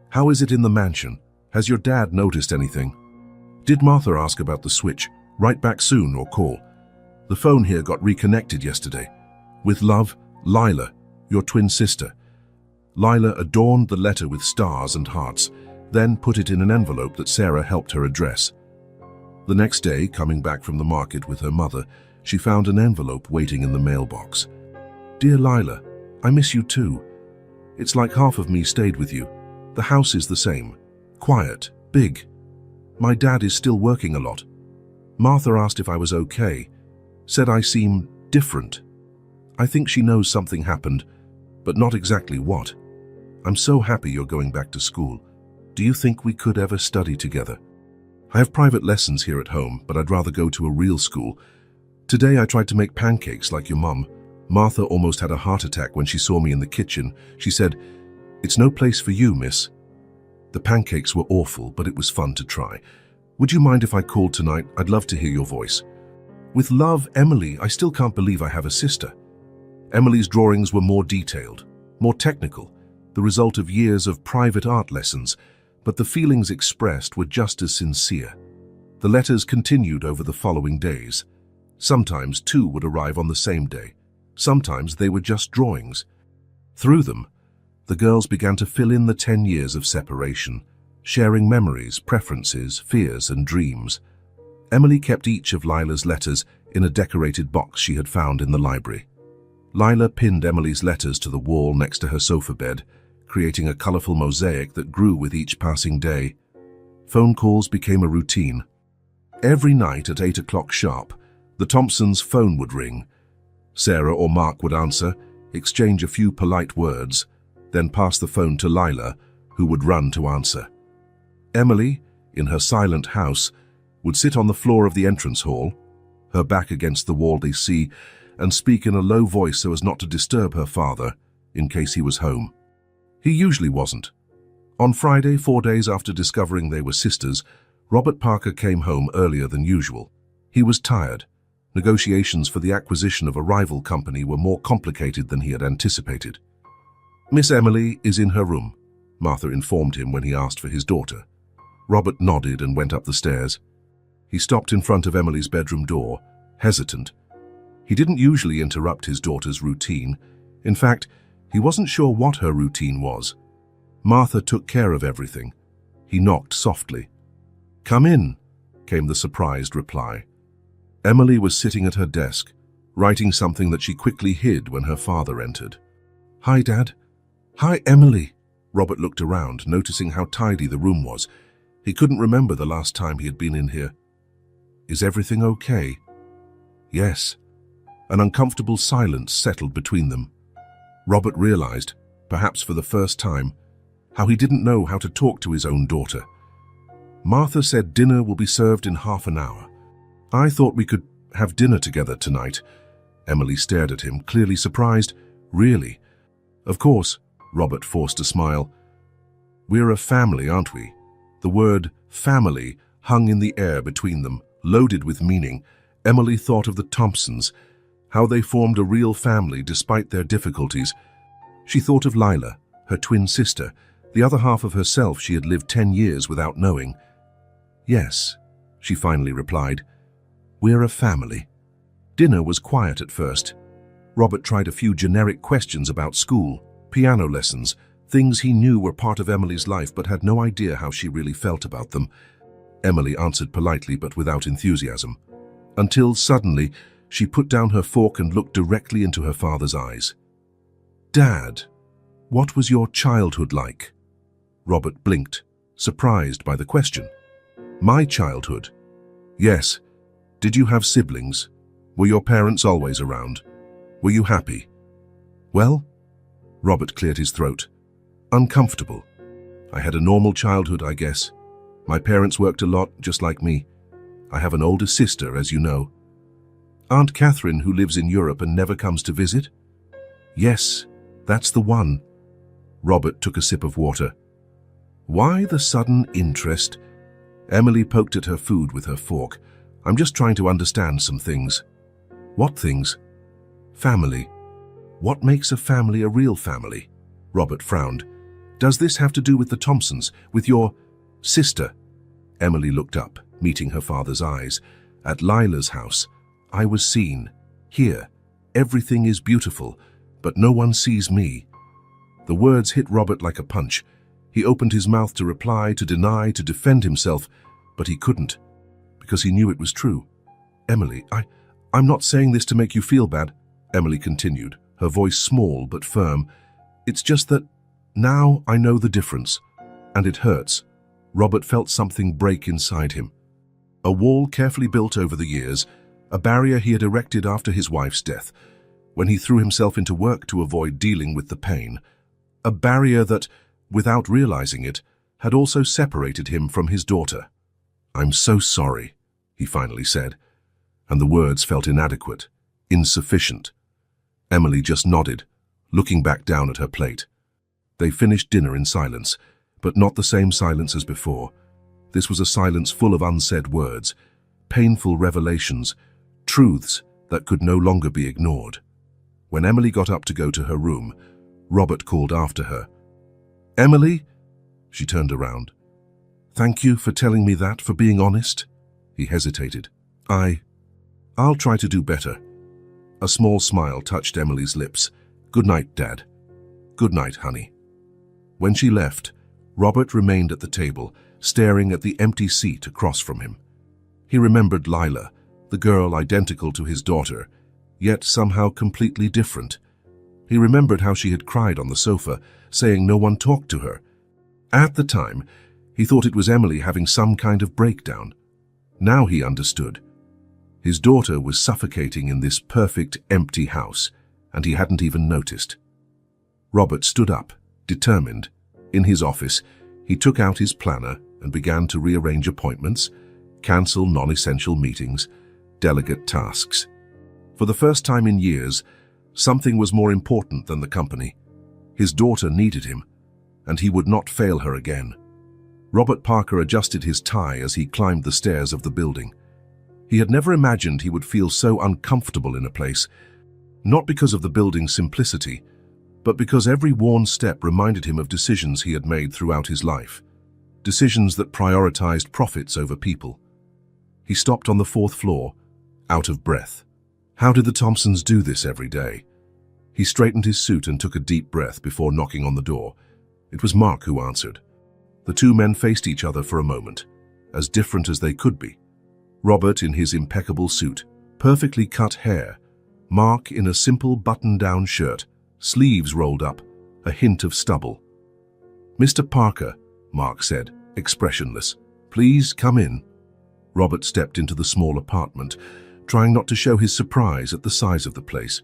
How is it in the mansion? Has your dad noticed anything? Did Martha ask about the switch? Write back soon or call. The phone here got reconnected yesterday. With love, Lila, your twin sister. Lila adorned the letter with stars and hearts, then put it in an envelope that Sarah helped her address. The next day, coming back from the market with her mother, she found an envelope waiting in the mailbox. "Dear Lila, I miss you too. It's like half of me stayed with you. The house is the same. Quiet, big. My dad is still working a lot. Martha asked if I was okay, said I seem different. I think she knows something happened, but not exactly what. I'm so happy you're going back to school. Do you think we could ever study together? I have private lessons here at home, but I'd rather go to a real school. Today I tried to make pancakes like your mum. Martha almost had a heart attack when she saw me in the kitchen. She said, "It's no place for you, miss." The pancakes were awful, but it was fun to try. "Would you mind if I called tonight? I'd love to hear your voice. With love, Emily. I still can't believe I have a sister." Emily's drawings were more detailed, more technical, the result of years of private art lessons, but the feelings expressed were just as sincere. The letters continued over the following days. Sometimes two would arrive on the same day. Sometimes they were just drawings. Through them, the girls began to fill in the 10 years of separation, sharing memories, preferences, fears, and dreams. Emily kept each of Lila's letters in a decorated box she had found in the library. Lila pinned Emily's letters to the wall next to her sofa bed, creating a colorful mosaic that grew with each passing day. Phone calls became a routine. Every night at 8 o'clock sharp, the Thompsons' phone would ring. Sarah or Mark would answer, exchange a few polite words, then pass the phone to Lila, who would run to answer. Emily, in her silent house, would sit on the floor of the entrance hall, her back against the wall they see, and speak in a low voice so as not to disturb her father, in case he was home. He usually wasn't. On Friday, 4 days after discovering they were sisters, Robert Parker came home earlier than usual. He was tired. Negotiations for the acquisition of a rival company were more complicated than he had anticipated. "Miss Emily is in her room," Martha informed him when he asked for his daughter. Robert nodded and went up the stairs. He stopped in front of Emily's bedroom door, hesitant. He didn't usually interrupt his daughter's routine. In fact, he wasn't sure what her routine was. Martha took care of everything. He knocked softly. "Come in," came the surprised reply. Emily was sitting at her desk, writing something that she quickly hid when her father entered. "Hi, Dad." "Hi, Emily." Robert looked around, noticing how tidy the room was. He couldn't remember the last time he had been in here. "Is everything okay?" "Yes." An uncomfortable silence settled between them. Robert realized, perhaps for the first time, how he didn't know how to talk to his own daughter. "Martha said dinner will be served in half an hour. I thought we could have dinner together tonight." Emily stared at him, clearly surprised. "Really?" "Of course," Robert forced a smile. "We're a family, aren't we?" The word family hung in the air between them, loaded with meaning. Emily thought of the Thompsons, how they formed a real family despite their difficulties. She thought of Lila, her twin sister, the other half of herself she had lived 10 years without knowing. "Yes," she finally replied. "We're a family." Dinner was quiet at first. Robert tried a few generic questions about school, piano lessons, things he knew were part of Emily's life but had no idea how she really felt about them. Emily answered politely but without enthusiasm, until suddenly she put down her fork and looked directly into her father's eyes. "Dad, what was your childhood like?" Robert blinked, surprised by the question. "My childhood?" "Yes. Did you have siblings? Were your parents always around? Were you happy?" "Well," Robert cleared his throat, "uncomfortable. I had a normal childhood, I guess. My parents worked a lot, just like me. I have an older sister, as you know." "Aunt Catherine, who lives in Europe and never comes to visit?" "Yes, that's the one." Robert took a sip of water. "Why the sudden interest?" Emily poked at her food with her fork. "I'm just trying to understand some things." "What things?" "Family. What makes a family a real family?" Robert frowned. "Does this have to do with the Thompsons, with your sister?" Emily looked up, meeting her father's eyes. "At Lila's house, I was seen. Here, everything is beautiful, but no one sees me." The words hit Robert like a punch. He opened his mouth to reply, to deny, to defend himself, but he couldn't, because he knew it was true. "Emily, I'm not saying this to make you feel bad," Emily continued, her voice small but firm. "It's just that now I know the difference, and it hurts." Robert felt something break inside him. A wall carefully built over the years, a barrier he had erected after his wife's death, when he threw himself into work to avoid dealing with the pain. A barrier that, without realizing it, had also separated him from his daughter. "I'm so sorry," he finally said, and the words felt inadequate, insufficient. Emily just nodded, looking back down at her plate. They finished dinner in silence, but not the same silence as before. This was a silence full of unsaid words, painful revelations, truths that could no longer be ignored. When Emily got up to go to her room, Robert called after her. "Emily?" She turned around. "Thank you for telling me that, for being honest." He hesitated. I'll try to do better." A small smile touched Emily's lips. "Good night, Dad." "Good night, honey." When she left, Robert remained at the table, staring at the empty seat across from him. He remembered Lila, the girl identical to his daughter, yet somehow completely different. He remembered how she had cried on the sofa, saying no one talked to her. At the time, he thought it was Emily having some kind of breakdown. Now he understood. His daughter was suffocating in this perfect, empty house, and he hadn't even noticed. Robert stood up, determined. In his office, he took out his planner and began to rearrange appointments, cancel non-essential meetings, delegate tasks. For the first time in years, something was more important than the company. His daughter needed him, and he would not fail her again. Robert Parker adjusted his tie as he climbed the stairs of the building. He had never imagined he would feel so uncomfortable in a place, not because of the building's simplicity, but because every worn step reminded him of decisions he had made throughout his life, decisions that prioritized profits over people. He stopped on the 4th floor, out of breath. How did the Thompsons do this every day? He straightened his suit and took a deep breath before knocking on the door. It was Mark who answered. The two men faced each other for a moment, as different as they could be. Robert in his impeccable suit, perfectly cut hair, Mark in a simple button-down shirt, sleeves rolled up, a hint of stubble. "Mr. Parker," Mark said, expressionless. "Please come in." Robert stepped into the small apartment, trying not to show his surprise at the size of the place.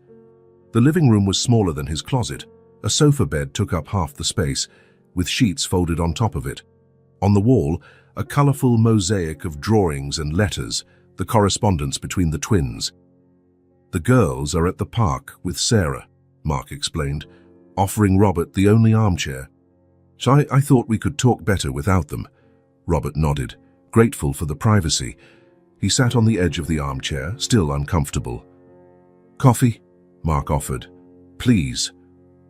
The living room was smaller than his closet. A sofa bed took up half the space, with sheets folded on top of it. On the wall, a colorful mosaic of drawings and letters, the correspondence between the twins. "The girls are at the park with Sarah," Mark explained, offering Robert the only armchair. "So I thought we could talk better without them." Robert nodded, grateful for the privacy. He sat on the edge of the armchair, still uncomfortable. "Coffee?" Mark offered. "Please."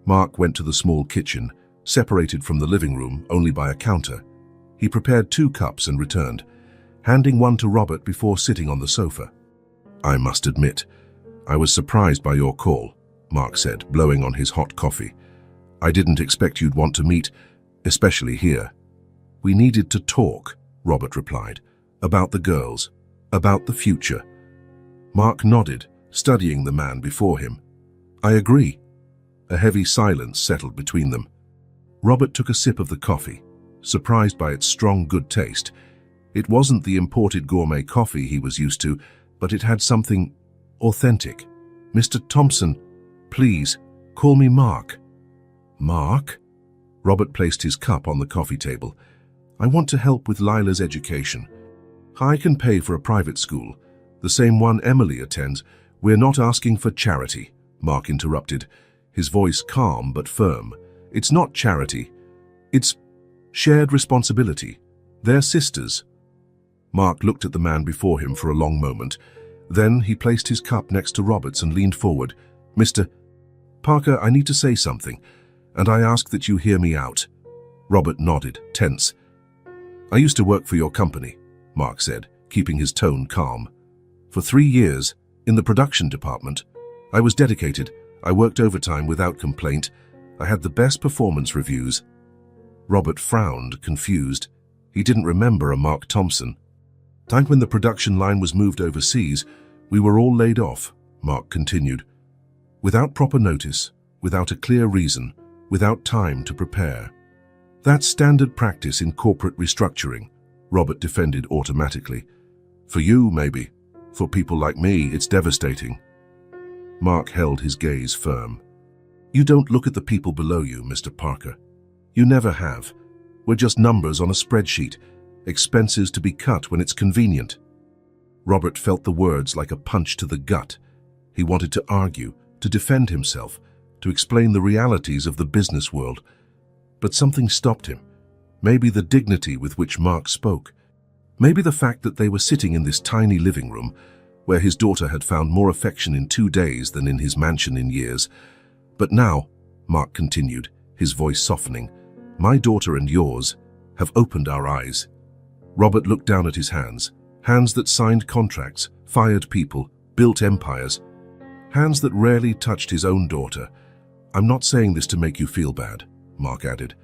Mark went to the small kitchen, separated from the living room only by a counter. He prepared 2 cups and returned, handing one to Robert before sitting on the sofa. "I must admit, I was surprised by your call," Mark said, blowing on his hot coffee. "I didn't expect you'd want to meet, especially here." "We needed to talk," Robert replied, "about the girls, about the future." Mark nodded, studying the man before him. "I agree." A heavy silence settled between them. Robert took a sip of the coffee, surprised by its strong, good taste. It wasn't the imported gourmet coffee he was used to, but it had something authentic. "Mr. Thompson, please, call me Mark." "Mark?" Robert placed his cup on the coffee table. "I want to help with Lila's education. I can pay for a private school, the same one Emily attends. We're not asking for charity," Mark interrupted, his voice calm but firm. "It's not charity. It's shared responsibility. They're sisters." Mark looked at the man before him for a long moment. Then he placed his cup next to Robert's and leaned forward. "Mr. Parker, I need to say something, and I ask that you hear me out." Robert nodded, tense. "I used to work for your company," Mark said, keeping his tone calm. "For 3 years, in the production department. I was dedicated. I worked overtime without complaint. I had the best performance reviews." Robert frowned, confused. He didn't remember a Mark Thompson. "Time when the production line was moved overseas, we were all laid off," Mark continued. "Without proper notice, without a clear reason, without time to prepare. That's standard practice in corporate restructuring," Robert defended automatically. "For you, maybe. For people like me, it's devastating." Mark held his gaze firm. "You don't look at the people below you, Mr. Parker. You never have. We're just numbers on a spreadsheet, expenses to be cut when it's convenient." Robert felt the words like a punch to the gut. He wanted to argue, to defend himself, to explain the realities of the business world. But something stopped him. Maybe the dignity with which Mark spoke. Maybe the fact that they were sitting in this tiny living room, where his daughter had found more affection in 2 days than in his mansion in years. But now, Mark continued, his voice softening, my daughter and yours have opened our eyes. Robert looked down at his hands that signed contracts, fired people, built empires, hands that rarely touched his own daughter. I'm not saying this to make you feel bad, Mark added.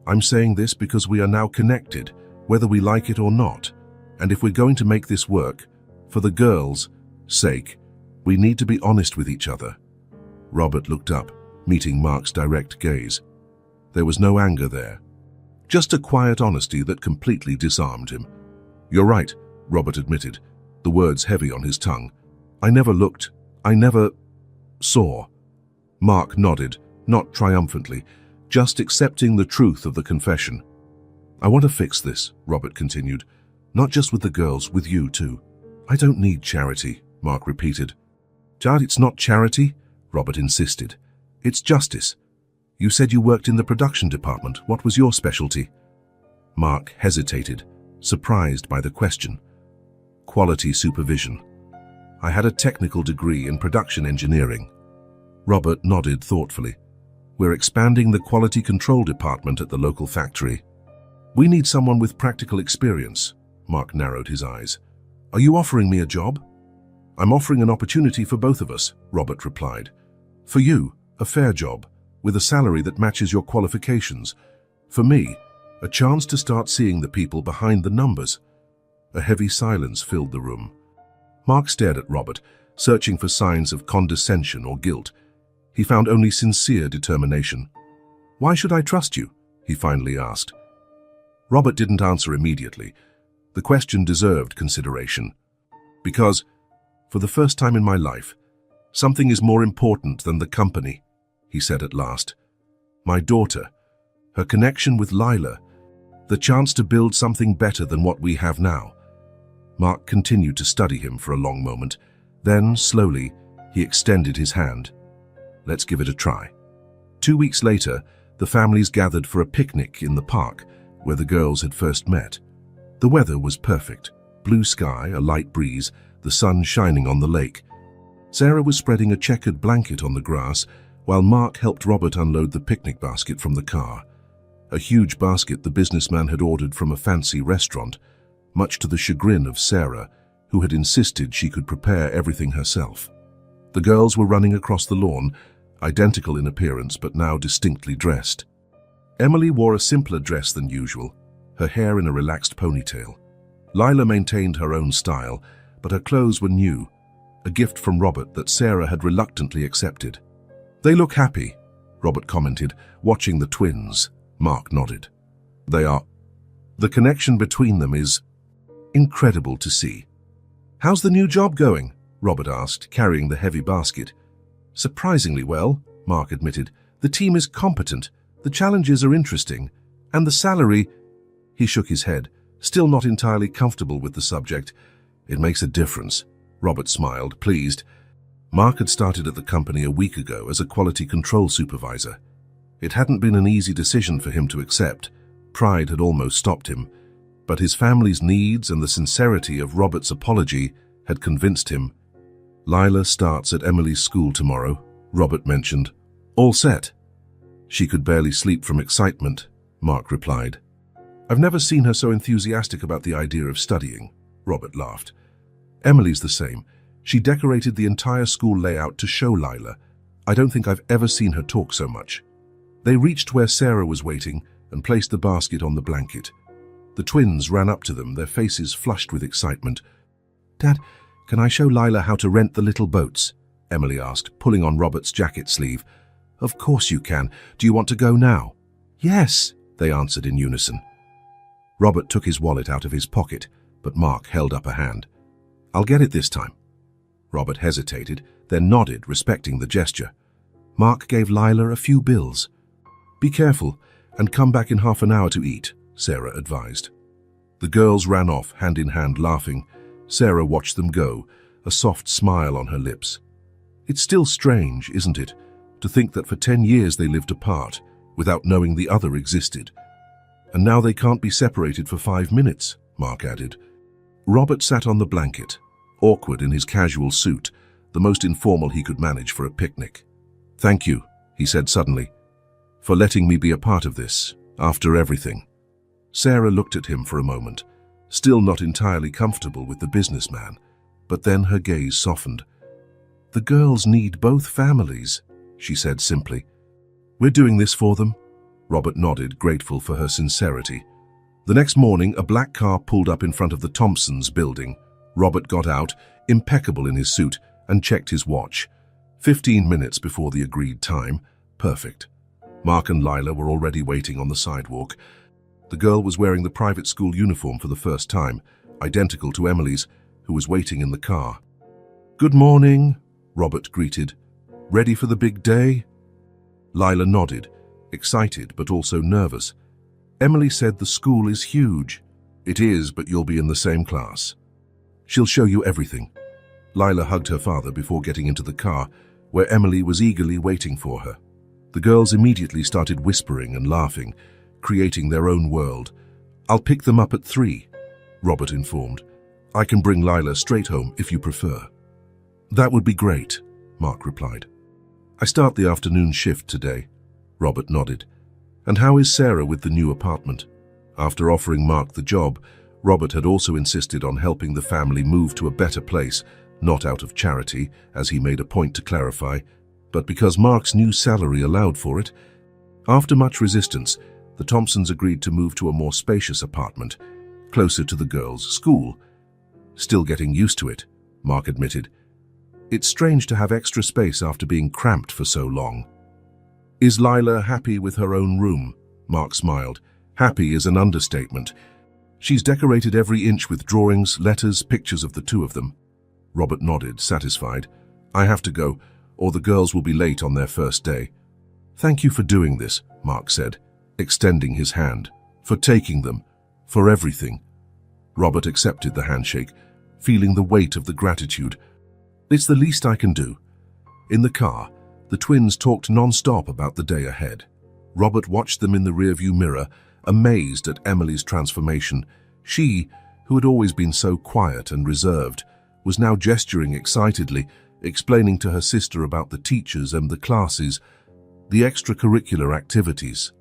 I'm saying this because we are now connected, whether we like it or not. And if we're going to make this work, for the girls' sake, we need to be honest with each other. Robert looked up, meeting Mark's direct gaze. There was no anger there, just a quiet honesty that completely disarmed him. You're right, Robert admitted, the words heavy on his tongue. I never looked, I never saw. Mark nodded, not triumphantly, just accepting the truth of the confession. I want to fix this, Robert continued, not just with the girls, with you too. I don't need charity, Mark repeated. Dad, it's not charity, Robert insisted. It's justice. You said you worked in the production department. What was your specialty? Mark hesitated, surprised by the question. Quality supervision. I had a technical degree in production engineering. Robert nodded thoughtfully. We're expanding the quality control department at the local factory. We need someone with practical experience. Mark narrowed his eyes. Are you offering me a job? I'm offering an opportunity for both of us, Robert replied. For you, a fair job, with a salary that matches your qualifications. For me, a chance to start seeing the people behind the numbers. A heavy silence filled the room. Mark stared at Robert, searching for signs of condescension or guilt. He found only sincere determination. Why should I trust you? He finally asked. Robert didn't answer immediately. The question deserved consideration. Because, for the first time in my life, something is more important than the company, he said at last. My daughter, her connection with Lila, the chance to build something better than what we have now. Mark continued to study him for a long moment. Then, slowly, he extended his hand. Let's give it a try. 2 weeks later, the families gathered for a picnic in the park where the girls had first met. The weather was perfect. Blue sky, a light breeze, the sun shining on the lake. Sarah was spreading a checkered blanket on the grass while Mark helped Robert unload the picnic basket from the car. A huge basket the businessman had ordered from a fancy restaurant, much to the chagrin of Sarah, who had insisted she could prepare everything herself. The girls were running across the lawn, identical in appearance but now distinctly dressed. Emily wore a simpler dress than usual, her hair in a relaxed ponytail. Lila maintained her own style, but her clothes were new, a gift from Robert that Sarah had reluctantly accepted. They look happy, Robert commented, watching the twins. Mark nodded. They are. The connection between them is incredible to see. How's the new job going? Robert asked, carrying the heavy basket. Surprisingly well, Mark admitted. The team is competent, the challenges are interesting, and the salary... He shook his head, still not entirely comfortable with the subject. It makes a difference. Robert smiled, pleased. Mark had started at the company a week ago as a quality control supervisor. It hadn't been an easy decision for him to accept. Pride had almost stopped him, but his family's needs and the sincerity of Robert's apology had convinced him. Lila starts at Emily's school tomorrow, Robert mentioned. All set. She could barely sleep from excitement, Mark replied. I've never seen her so enthusiastic about the idea of studying, Robert laughed. Emily's the same. She decorated the entire school layout to show Lila. I don't think I've ever seen her talk so much. They reached where Sarah was waiting and placed the basket on the blanket. The twins ran up to them, their faces flushed with excitement. Dad, can I show Lila how to rent the little boats? Emily asked, pulling on Robert's jacket sleeve. Of course you can. Do you want to go now? Yes, they answered in unison. Robert took his wallet out of his pocket, but Mark held up a hand. I'll get it this time. Robert hesitated, then nodded, respecting the gesture. Mark gave Lila a few bills. Be careful, and come back in half an hour to eat, Sarah advised. The girls ran off, hand in hand, laughing. Sarah watched them go, a soft smile on her lips. It's still strange, isn't it, to think that for 10 years they lived apart, without knowing the other existed. And now they can't be separated for 5 minutes, Mark added. Robert sat on the blanket, awkward in his casual suit, the most informal he could manage for a picnic. "Thank you," he said suddenly, "for letting me be a part of this, after everything." Sarah looked at him for a moment, still not entirely comfortable with the businessman, but then her gaze softened. "The girls need both families," she said simply. "We're doing this for them." Robert nodded, grateful for her sincerity. The next morning, a black car pulled up in front of the Thompsons' building. Robert got out, impeccable in his suit, and checked his watch. 15 minutes before the agreed time. Perfect. Mark and Lila were already waiting on the sidewalk. The girl was wearing the private school uniform for the first time, identical to Emily's, who was waiting in the car. "Good morning," Robert greeted. "Ready for the big day?" Lila nodded, excited but also nervous. Emily said the school is huge. "It is, but you'll be in the same class. She'll show you everything." Lila hugged her father before getting into the car, where Emily was eagerly waiting for her. The girls immediately started whispering and laughing, creating their own world. "I'll pick them up at 3, Robert informed. "I can bring Lila straight home if you prefer." "That would be great," Mark replied. "I start the afternoon shift today," Robert nodded. "And how is Sarah with the new apartment?" After offering Mark the job, Robert had also insisted on helping the family move to a better place, not out of charity, as he made a point to clarify, but because Mark's new salary allowed for it. After much resistance, the Thompsons agreed to move to a more spacious apartment, closer to the girls' school. "Still getting used to it," Mark admitted. "It's strange to have extra space after being cramped for so long." "Is Lila happy with her own room?" Mark smiled. "Happy is an understatement. She's decorated every inch with drawings, letters, pictures of the two of them." Robert nodded, satisfied. "I have to go, or the girls will be late on their first day." "Thank you for doing this," Mark said, extending his hand. "For taking them. For everything." Robert accepted the handshake, feeling the weight of the gratitude. "It's the least I can do." In the car, the twins talked non-stop about the day ahead. Robert watched them in the rearview mirror, amazed at Emily's transformation. She, who had always been so quiet and reserved, was now gesturing excitedly, explaining to her sister about the teachers and the classes, the extracurricular activities.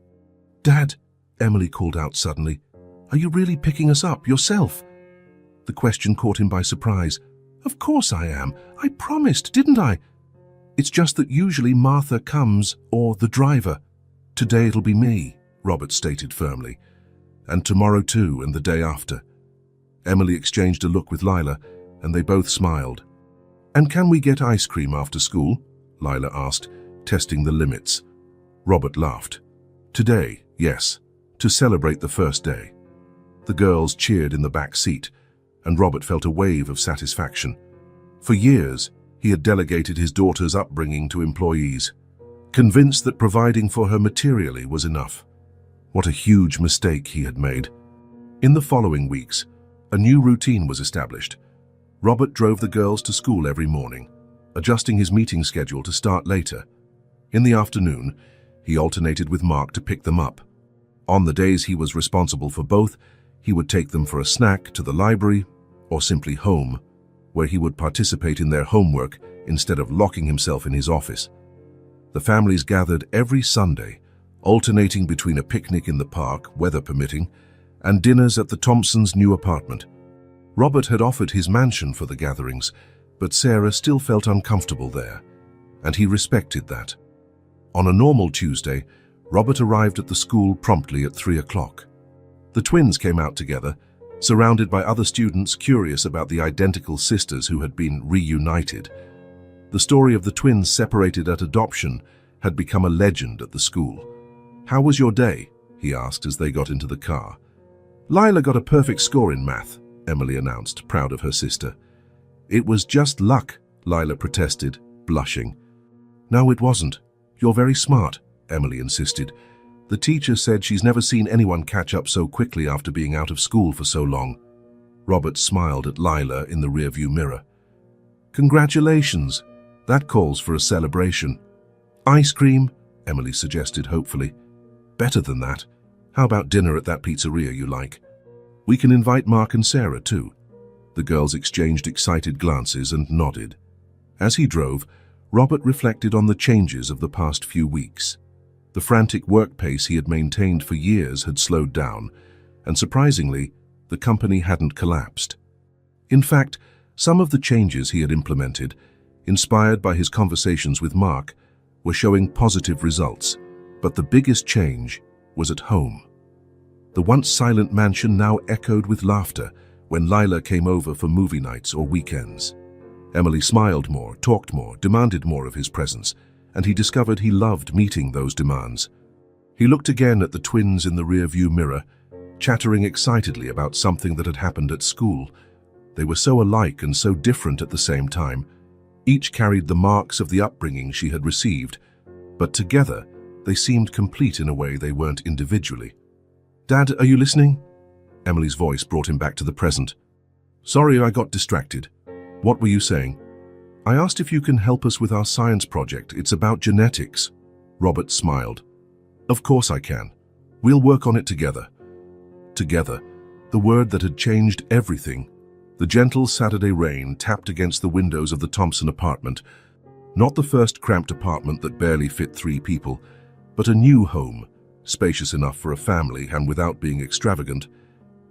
"Dad," Emily called out suddenly, "are you really picking us up yourself?" The question caught him by surprise. "Of course I am. I promised, didn't I? It's just that usually Martha comes, or the driver. Today it'll be me," Robert stated firmly. "And tomorrow too, and the day after." Emily exchanged a look with Lila, and they both smiled. "And can we get ice cream after school?" Lila asked, testing the limits. Robert laughed. "Today, yes, to celebrate the first day." The girls cheered in the back seat, and Robert felt a wave of satisfaction. For years, he had delegated his daughter's upbringing to employees, convinced that providing for her materially was enough. What a huge mistake he had made. In the following weeks, a new routine was established. Robert drove the girls to school every morning, adjusting his meeting schedule to start later. In the afternoon, he alternated with Mark to pick them up. On the days he was responsible for both, he would take them for a snack to the library or simply home, where he would participate in their homework instead of locking himself in his office. The families gathered every Sunday, alternating between a picnic in the park, weather permitting, and dinners at the Thompsons' new apartment. Robert had offered his mansion for the gatherings, but Sarah still felt uncomfortable there, and he respected that. On a normal Tuesday, Robert arrived at the school promptly at 3 o'clock. The twins came out together, surrounded by other students curious about the identical sisters who had been reunited. The story of the twins separated at adoption had become a legend at the school. "How was your day?" he asked as they got into the car. "Lila got a perfect score in math," Emily announced, proud of her sister. "It was just luck," Lila protested, blushing. "No, it wasn't. You're very smart," Emily insisted. "The teacher said she's never seen anyone catch up so quickly after being out of school for so long." Robert smiled at Lila in the rearview mirror. "Congratulations. That calls for a celebration." "Ice cream," Emily suggested hopefully. Better than that. How about dinner at that pizzeria you like? We can invite Mark and Sarah too." The girls exchanged excited glances and nodded. As he drove, Robert reflected on the changes of the past few weeks. The frantic work pace he had maintained for years had slowed down, and surprisingly, the company hadn't collapsed. In fact, some of the changes he had implemented, inspired by his conversations with Mark, were showing positive results, but the biggest change was at home. The once silent mansion now echoed with laughter when Lila came over for movie nights or weekends. Emily smiled more, talked more, demanded more of his presence, and he discovered he loved meeting those demands. He looked again at the twins in the rearview mirror, chattering excitedly about something that had happened at school. They were so alike and so different at the same time. Each carried the marks of the upbringing she had received, but together they seemed complete in a way they weren't individually. "Dad, are you listening?" Emily's voice brought him back to the present. "Sorry, I got distracted. What were you saying?" "I asked if you can help us with our science project. It's about genetics." Robert smiled. "Of course I can. We'll work on it together." Together, the word that had changed everything. The gentle Saturday rain tapped against the windows of the Thompson apartment. Not the first cramped apartment that barely fit 3 people, but a new home, spacious enough for a family and without being extravagant.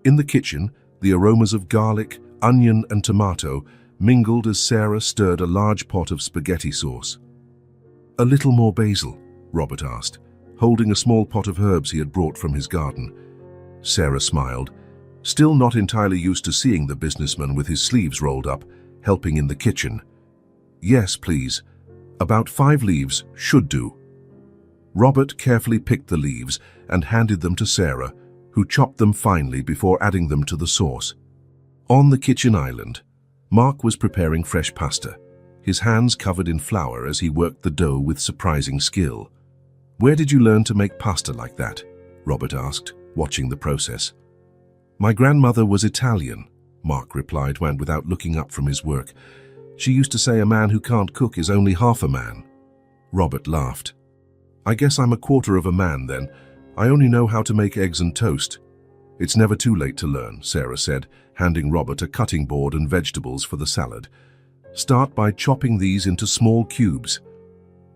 In the kitchen, the aromas of garlic, onion, and tomato mingled as Sarah stirred a large pot of spaghetti sauce. "A little more basil?" Robert asked, holding a small pot of herbs he had brought from his garden. Sarah smiled, still not entirely used to seeing the businessman with his sleeves rolled up, helping in the kitchen. "Yes, please. About 5 leaves should do." Robert carefully picked the leaves and handed them to Sarah, who chopped them finely before adding them to the sauce. On the kitchen island, Mark was preparing fresh pasta, his hands covered in flour as he worked the dough with surprising skill. "Where did you learn to make pasta like that?" Robert asked, watching the process. "My grandmother was Italian," Mark replied without looking up from his work. "She used to say a man who can't cook is only half a man." Robert laughed. "I guess I'm a quarter of a man then. I only know how to make eggs and toast." "It's never too late to learn," Sarah said, handing Robert a cutting board and vegetables for the salad. "Start by chopping these into small cubes."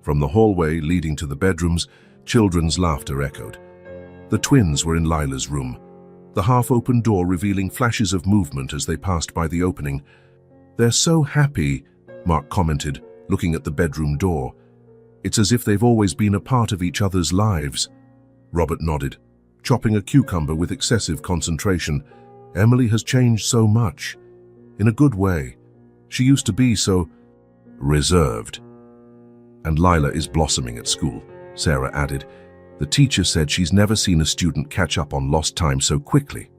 From the hallway leading to the bedrooms, children's laughter echoed. The twins were in Lila's room, the half-open door revealing flashes of movement as they passed by the opening. "They're so happy," Mark commented, looking at the bedroom door. "It's as if they've always been a part of each other's lives." Robert nodded, chopping a cucumber with excessive concentration. "Emily has changed so much. In a good way. She used to be so reserved." "And Lila is blossoming at school," Sarah added. "The teacher said she's never seen a student catch up on lost time so quickly."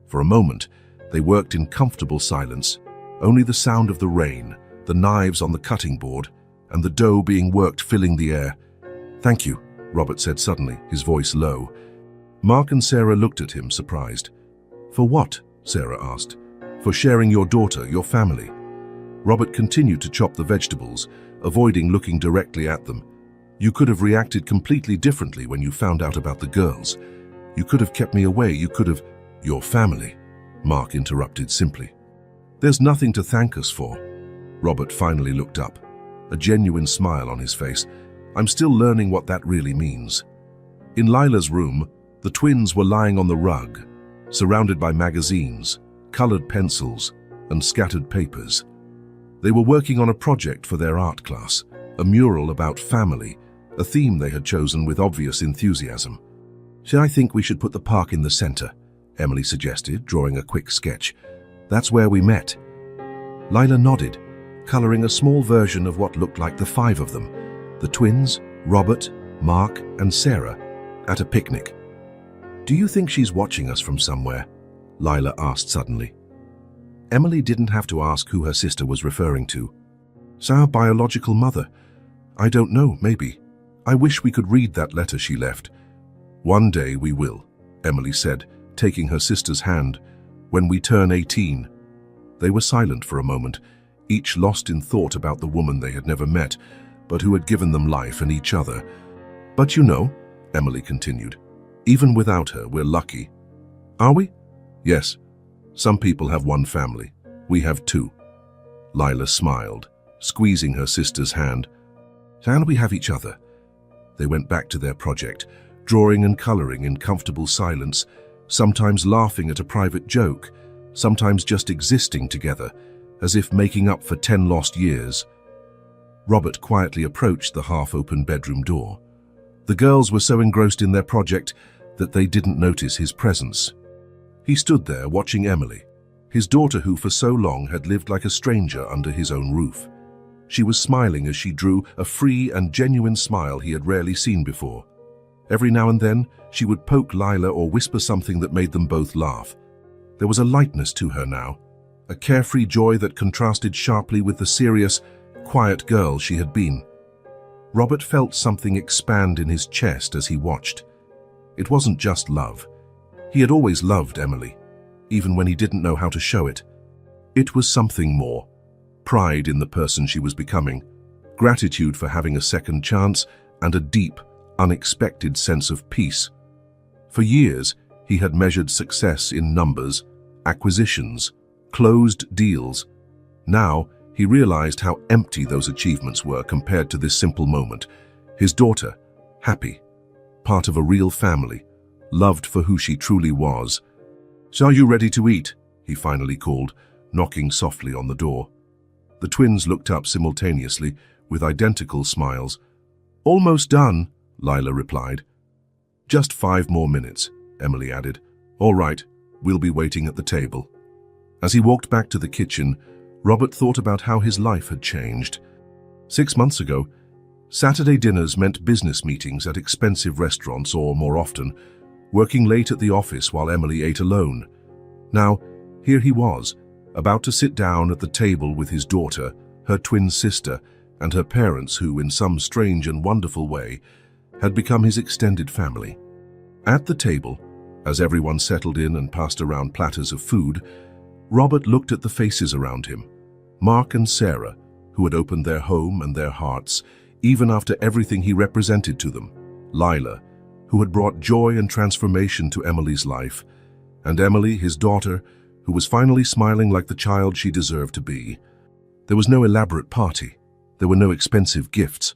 For a moment, they worked in comfortable silence, only the sound of the rain, the knives on the cutting board, and the dough being worked filling the air. "Thank you," Robert said suddenly, his voice low. Mark and Sarah looked at him, surprised. "For what?" Sarah asked. "For sharing your daughter, your family." Robert continued to chop the vegetables, avoiding looking directly at them. "You could have reacted completely differently when you found out about the girls. You could have kept me away, you could have—" "Your family," Mark interrupted simply. "There's nothing to thank us for." Robert finally looked up, a genuine smile on his face. "I'm still learning what that really means." In Lila's room, the twins were lying on the rug, surrounded by magazines, colored pencils, and scattered papers. They were working on a project for their art class, a mural about family, a theme they had chosen with obvious enthusiasm. "I think we should put the park in the center," Emily suggested, drawing a quick sketch. "That's where we met." Lila nodded, coloring a small version of what looked like the 5 of them, the twins, Robert, Mark, and Sarah, at a picnic. "Do you think she's watching us from somewhere?" Lila asked suddenly. Emily didn't have to ask who her sister was referring to. "Our biological mother. I don't know, maybe. I wish we could read that letter she left." "One day we will," Emily said, taking her sister's hand. "When we turn 18. They were silent for a moment, each lost in thought about the woman they had never met, but who had given them life and each other. "But you know," Emily continued, Even without her, we're lucky. Are we? Yes. Some people have one family. We have two. Lila smiled, squeezing her sister's hand. And we have each other. They went back to their project, drawing and coloring in comfortable silence, sometimes laughing at a private joke, sometimes just existing together, as if making up for 10 lost years. Robert quietly approached the half-open bedroom door. The girls were so engrossed in their project that they didn't notice his presence. He stood there watching Emily, his daughter who for so long had lived like a stranger under his own roof. She was smiling as she drew a free and genuine smile he had rarely seen before. Every now and then, she would poke Lila or whisper something that made them both laugh. There was a lightness to her now, a carefree joy that contrasted sharply with the serious, quiet girl she had been. Robert felt something expand in his chest as he watched. It wasn't just love. He had always loved Emily, even when he didn't know how to show it. It was something more. Pride in the person she was becoming, gratitude for having a second chance, and a deep, unexpected sense of peace. For years, he had measured success in numbers, acquisitions, closed deals. Now, he realized how empty those achievements were compared to this simple moment. His daughter, happy, part of a real family, loved for who she truly was. "So are you ready to eat?" he finally called, knocking softly on the door. The twins looked up simultaneously, with identical smiles. "Almost done," Lila replied. "Just 5 more minutes," Emily added. "All right, we'll be waiting at the table." As he walked back to the kitchen, Robert thought about how his life had changed. 6 months ago, Saturday dinners meant business meetings at expensive restaurants or, more often, working late at the office while Emily ate alone. Now, here he was, about to sit down at the table with his daughter, her twin sister, and her parents who, in some strange and wonderful way, had become his extended family. At the table, as everyone settled in and passed around platters of food, Robert looked at the faces around him. Mark and Sarah, who had opened their home and their hearts, even after everything he represented to them. Lila, who had brought joy and transformation to Emily's life. And Emily, his daughter, who was finally smiling like the child she deserved to be. There was no elaborate party. There were no expensive gifts.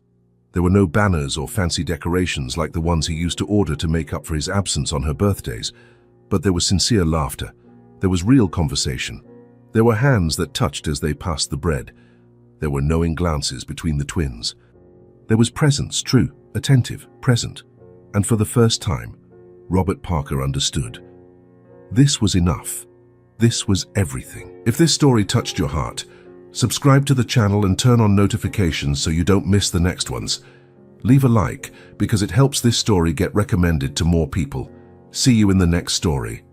There were no banners or fancy decorations like the ones he used to order to make up for his absence on her birthdays. But there was sincere laughter. There was real conversation. There were hands that touched as they passed the bread. There were knowing glances between the twins. There was presence, true, attentive, present. And for the first time, Robert Parker understood. This was enough. This was everything. If this story touched your heart, subscribe to the channel and turn on notifications so you don't miss the next ones. Leave a like because it helps this story get recommended to more people. See you in the next story.